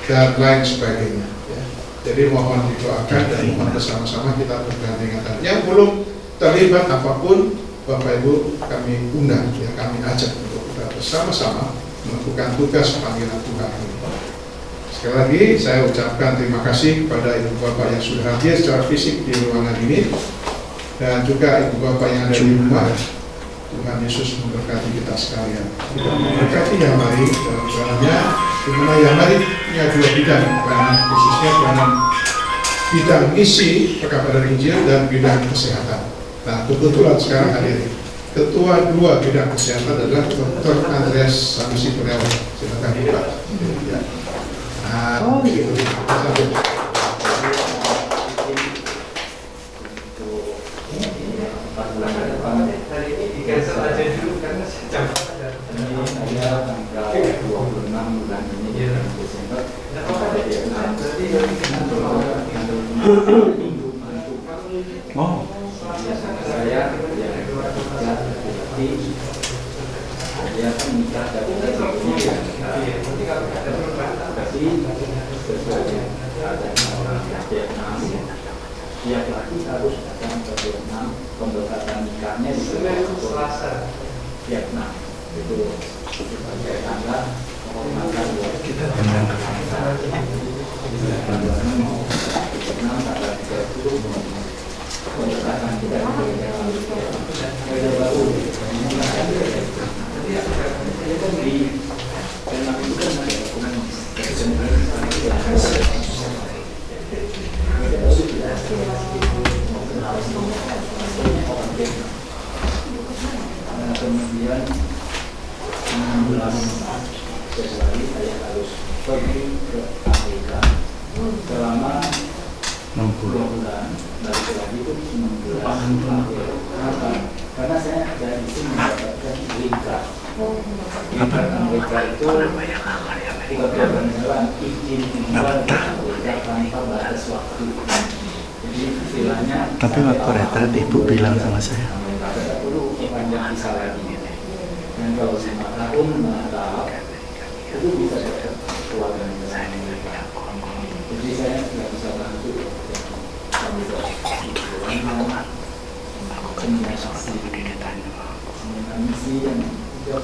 dan lain sebagainya. Ya. Jadi mohon didoakan dan mohon bersama-sama kita bergandengan. Yang belum terlibat apapun, Bapak Ibu kami undang, ya kami ajak untuk kita bersama-sama melakukan tugas panggilan Tuhan ini. Sekali lagi saya ucapkan terima kasih kepada Ibu Bapak yang sudah hadir secara fisik di ruangan ini dan juga Ibu Bapak yang ada di rumah. Tuhan Yesus memberkati kita sekalian. Memberkati yang mari dalam jalannya, di mana yang mari punya 2 bidang, khususnya bidang misi perkabaran Injil dan bidang kesehatan. Nah, kebetulan sekarang hadir Ketua 2 bidang kesehatan adalah Dr. Andreas Sanusi Kurniawan. Silakan Pak. Ya. Nah, gitu. Oh. Saya akan menikah tapi sesuai ada Vietnam, tiap laki harus datang ke Vietnam, pembekatan nikahnya di Selasa Vietnam itu sebagai tanda penghormatan buat kita. Mau Vietnam tanggal 30 pembekatan kita di baru. Di Vietnam itu kan ada dokumen kemudian 16 Februari saya harus pergi ke Amerika selama 60 bulan, dari lagi itu 6 bulan. Kenapa? Karena saya dari sini mendapatkan green card. Green card Amerika itu kebebasan jalan izin tinggal di Amerika tanpa batas waktu. Jadi istilahnya. Tapi waktu retret ibu bilang sama saya. Amerika tidak perlu panjang visa lagi. Dan kalau 5 tahun menetap itu bisa dapat keluarga negara Amerika. Jadi saya tidak bisa bantu.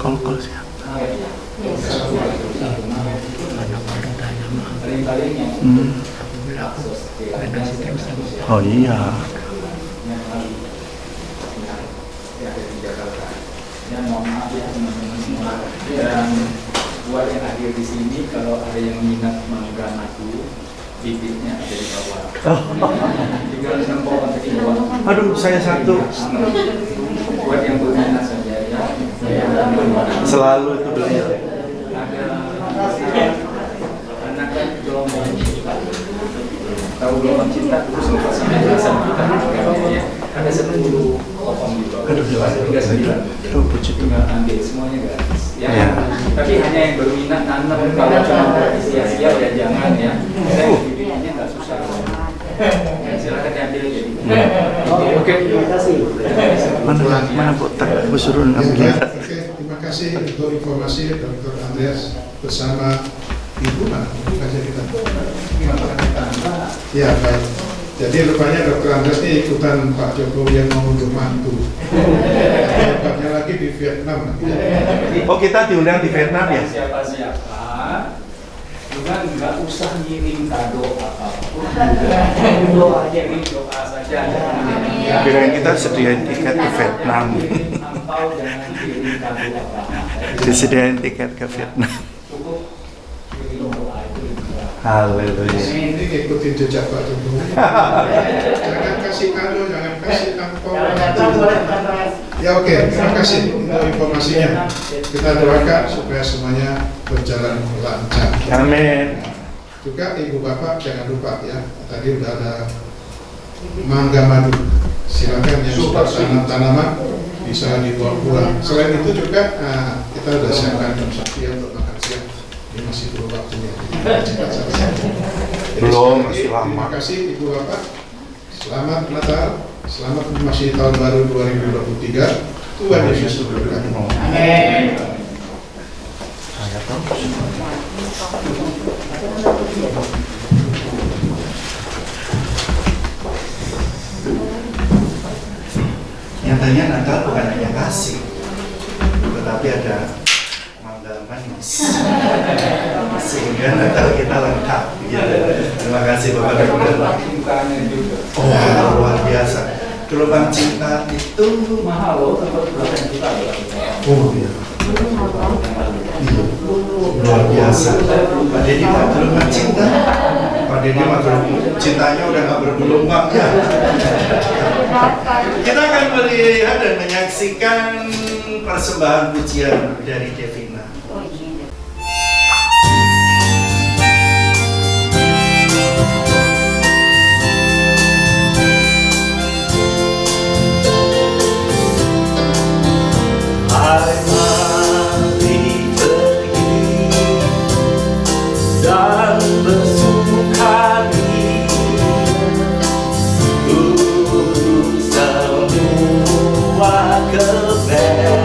Kalau siapa? Oh iya. Mohon maaf ya teman-teman semua. Dan buat yang hadir di sini, kalau ada yang minat mengganaku bibitnya ada di bawah. Tinggal nempel ke bawah. Aduh, saya satu. Buat yang berminat saja ya. Selalu itu beliau. Ada anak kan gelombang cinta. Tahu gelombang cinta terus lepas sampai jelasan kita ya. Ada 10 pohon di bawah. Ada 39. Aduh, pucuk. Tinggal ambil semuanya gratis. Ya. Ya. Tapi hanya yang berminat nanam kalau cuma sia-sia ya jangan ya. Dan bibitnya nggak susah. Ya, silakan diambil jadi. Oke. Terima kasih. Mana Bu? Aku suruh Ya, ngambil. oke, terima kasih untuk informasi Dr. Andreas bersama Ibu mana? Ibu kasih kita. Ya, baik. Jadi rupanya Dr. Andreas ini ikutan Pak Jokowi yang mau undur mantu. Tempatnya lagi di Vietnam. Oh, kita diundang di Vietnam ya? Siapa-siapa juga nggak usah ngirim kado apapun. Doa aja, doa saja. Kirain kita sediain tiket ke Vietnam. Ampau jangan kirim kado apa-apa. Disediain tiket ke Vietnam. Cukup kirim doa itu. Haleluya. Ini ikutin jejak Pak Jokowi. Jangan kasih kado, jangan kasih angpau. Ya oke, terima kasih untuk informasinya. Kita doakan supaya semuanya berjalan lancar. Amin. Juga ibu bapak jangan lupa ya, tadi udah ada mangga madu. Silakan yang suka tanam tanaman bisa dibawa pulang. Selain itu juga kita udah siapkan jam sakti untuk makan siang. Ini masih belum waktunya. Cepat selesai. Jadi Belum, sekali lagi, masih lama. Terima kasih ibu bapak. Selamat Natal. Selamat memasuki tahun baru 2023. Tuhan Yesus berkati. Amin. Saya tahu. Nyatanya Natal bukan hanya kasih, tetapi ada mangga manis. Sehingga Natal kita lengkap. Gitu. Terima kasih Bapak Dokter. Cintanya juga. Oh, luar biasa. Gelombang cinta itu Mahal loh, tempat belasan juta. oh iya. Luar biasa. Pak Deddy Pak gelombang cinta. Pak Deddy mah cintanya udah nggak bergelombang ya. Kita akan melihat dan menyaksikan persembahan pujian dari Devina. Hai mari pergi dan bersukari untuk semua kebaikan.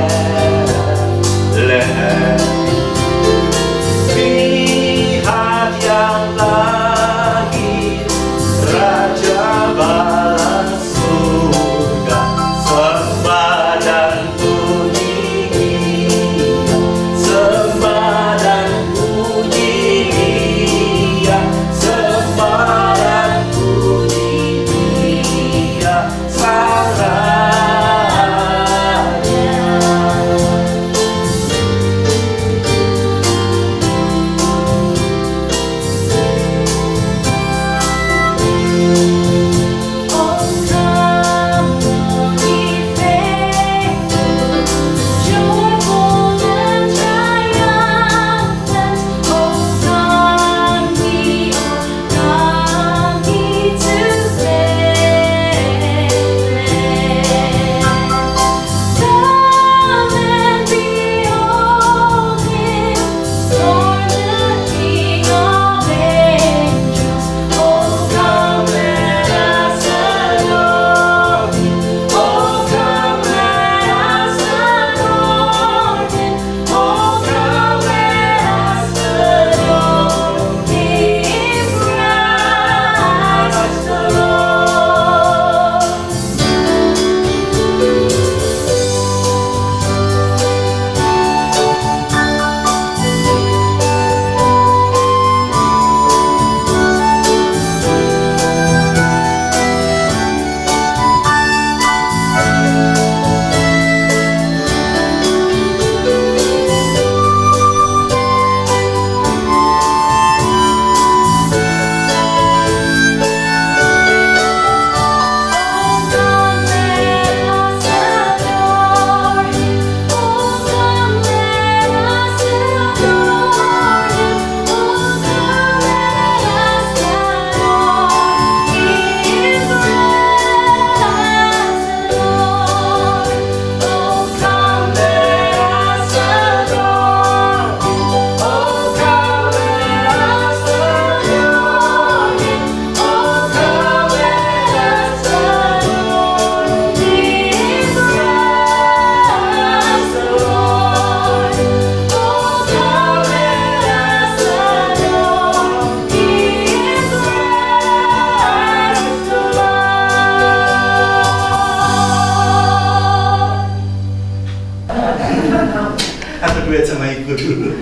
ibu dulu.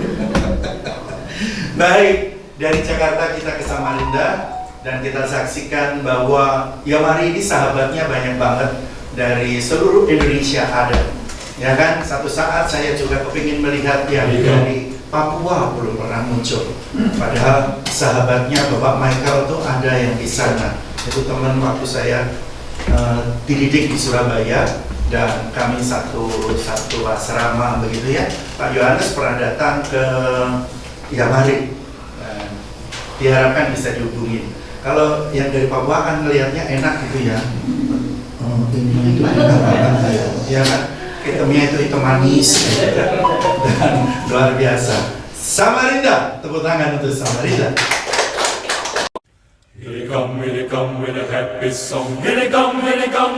Baik, dari Jakarta kita ke Samarinda dan kita saksikan bahwa Yamari ini sahabatnya banyak banget dari seluruh Indonesia ada. Ya kan, satu saat saya juga kepingin melihat yang dari Papua belum pernah muncul. Padahal sahabatnya Bapak Michael tuh ada yang di sana. Itu teman waktu saya dididik di Surabaya dan kami satu asrama begitu ya. Pak Yohanes pernah datang ke Yamari. Diharapkan bisa dihubungin. Kalau yang dari Papua kan ngelihatnya enak gitu ya. Ini itu enak banget ya kan. Hitamnya itu manis dan luar biasa. Samarinda, tepuk tangan untuk Samarinda. Here they come with a happy song. Here they come,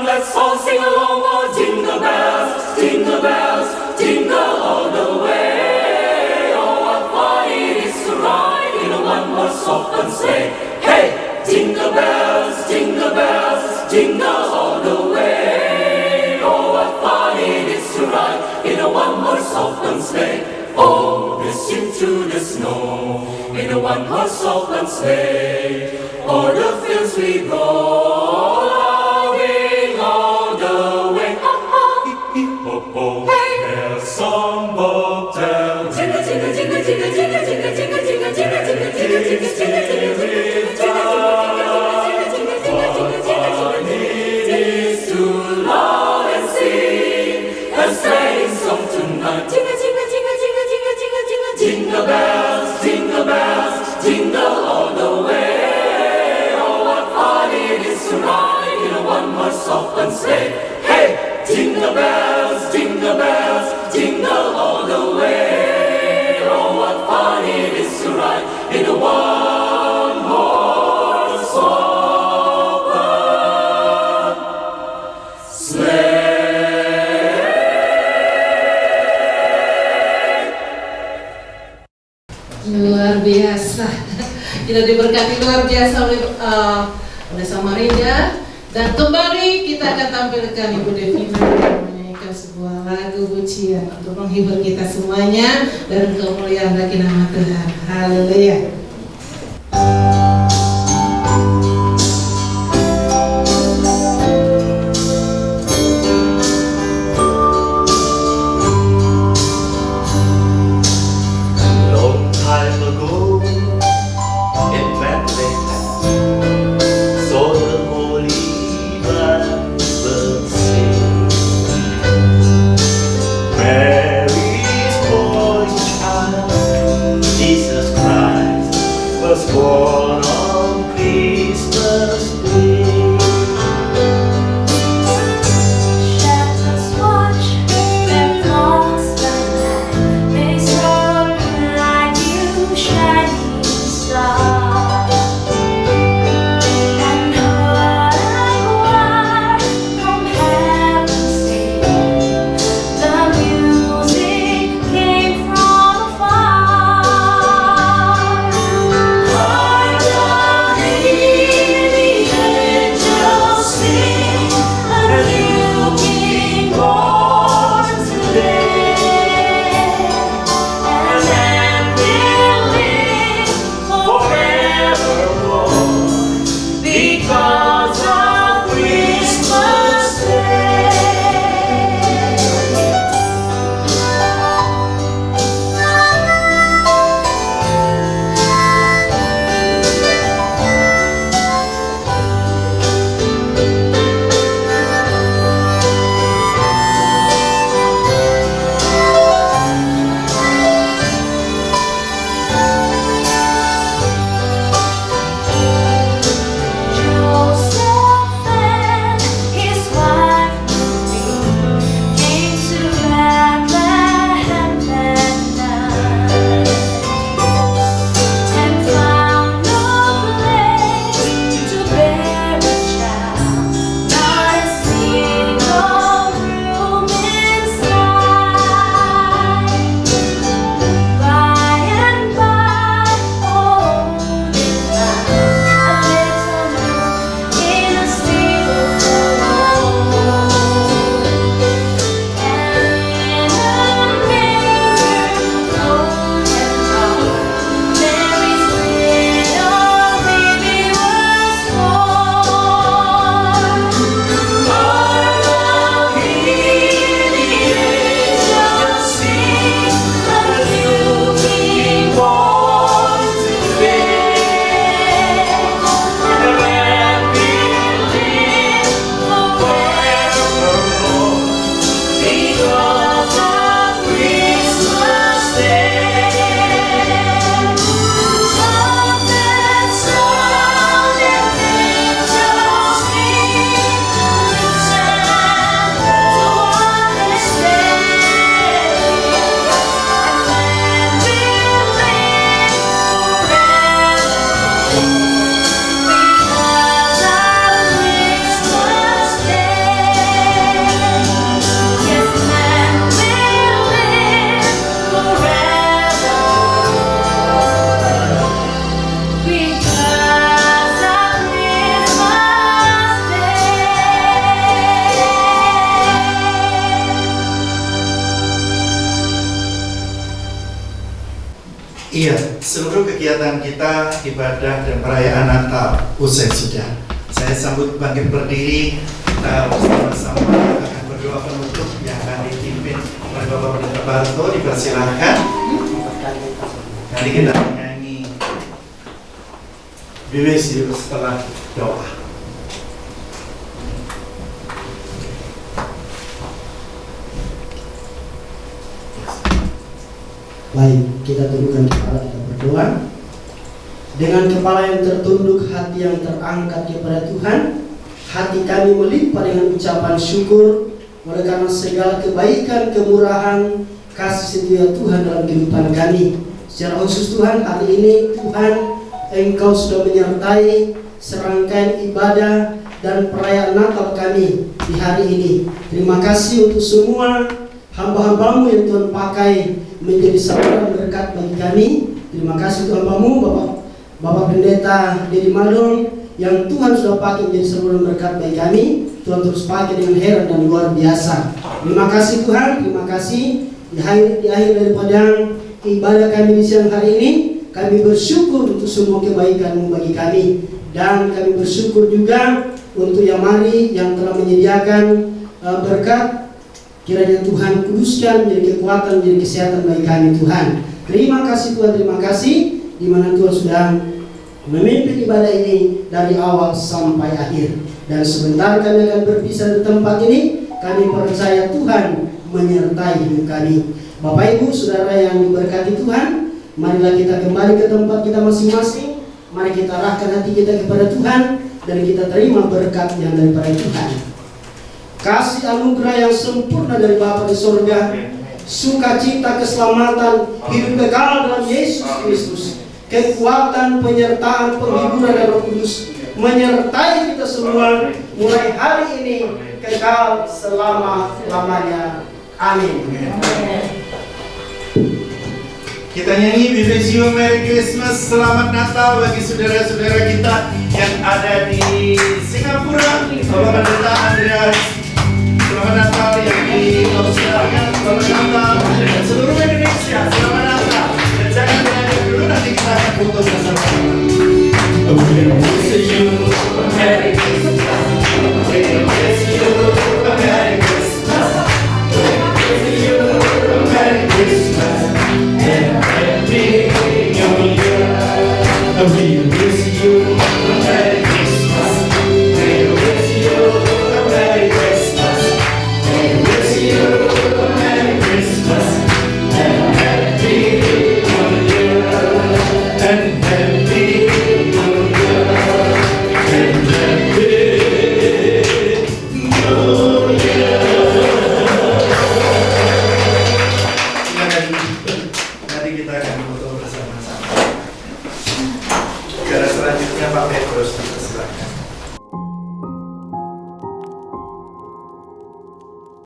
let's all sing along. Oh, jingle bells, jingle bells, jingle all the way. Oh, what fun it is to ride in a one-horse open sleigh. Hey, jingle bells, jingle bells, jingle all the way. Oh, what fun it is to ride in a one-horse open sleigh. Oh, dashing through the snow in a one-horse open sleigh. O'er the fields we go, loving all the way. Hip, hip, ho, ho. There's some bobtail. Jingle, jingle, jingle, jingle, jingle, jingle, jingle, jingle, jingle, jingle, jingle, jingle, jingle, jingle, it is to love and sing a sleighing song tonight. Jingle, jingle, jingle, jingle, jingle, jingle, jingle, jingle bells, jingle bells, jingle all the way. To ride in a one-horse open sleigh. Hey, jingle bells, jingle bells, jingle all the way. Oh, what fun it is to ride in a one-horse open sleigh. Luar biasa. Kita diberkati luar biasa oleh Samarinda, dan kembali kita akan tampilkan Ibu Devina menyanyikan sebuah lagu pujian untuk menghibur kita semuanya dan kemuliaan bagi nama Tuhan. Haleluya. Long time ago in Bethlehem, the Holy Bible sings. Mary's boy child, Jesus Christ, was born. Iya, seluruh kegiatan kita, ibadah dan perayaan Natal usai sudah. Saya sambut bangkit berdiri, kita bersama-sama akan berdoa penutup yang akan dipimpin oleh Bapak Pendeta Barto. Dipersilahkan. Nanti kita menyanyi BWC setelah doa. Baik, kita tundukkan kepala, kita berdoa. Dengan kepala yang tertunduk, hati yang terangkat kepada Tuhan, hati kami melimpah dengan ucapan syukur oleh karena segala kebaikan, kemurahan, kasih setia Tuhan dalam kehidupan kami. Secara khusus Tuhan, hari ini Tuhan, Engkau sudah menyertai serangkaian ibadah dan perayaan Natal kami di hari ini. Terima kasih untuk semua hamba-hambamu yang Tuhan pakai menjadi saluran berkat bagi kami. Terima kasih Tuhan Hambamu, Bapak Pendeta Dedi Madong, yang Tuhan sudah pakai menjadi saluran berkat bagi kami. Tuhan terus pakai dengan heran dan luar biasa. Terima kasih Tuhan, terima kasih. Di akhir daripada ibadah kami di siang hari ini, kami bersyukur untuk semua kebaikan-Mu bagi kami. Dan kami bersyukur juga untuk Yamari yang telah menyediakan berkat. Kiranya Tuhan kuduskan menjadi kekuatan, menjadi kesehatan bagi kami Tuhan. Terima kasih Tuhan, terima kasih. Di mana Tuhan sudah memimpin ibadah ini dari awal sampai akhir. Dan sebentar kami akan berpisah di tempat ini. Kami percaya Tuhan menyertai hidup kami. Bapak Ibu, Saudara yang diberkati Tuhan, marilah kita kembali ke tempat kita masing-masing. Mari kita arahkan hati kita kepada Tuhan dan kita terima berkat yang daripada Tuhan. Kasih anugerah yang sempurna dari Bapa di surga, sukacita, keselamatan, hidup kekal dalam Yesus Kristus, kekuatan, penyertaan, penghiburan dan Roh Kudus menyertai kita semua mulai hari ini kekal selama-lamanya. Amin. Kita nyanyi We Wish You a Merry Christmas, Selamat Natal bagi saudara-saudara kita yang ada di Singapura, Bapak Pendeta Andreas. Selamat Natal yang di Australia, Selamat Natal dan seluruh Indonesia, Selamat Natal. Dan jangan belajar dulu, nanti kita akan foto bersama-sama. We wish you a Merry Christmas. We wish you a Merry Christmas. We wish you a Merry Christmas and Happy New Year. We wish you a Merry Christmas. We wish you a Merry Christmas. We wish you a Merry Christmas and Happy New Year. And Happy New Year. And Happy New Year. Nanti kita akan foto bersama-sama. Cara selanjutnya Pak Petrus.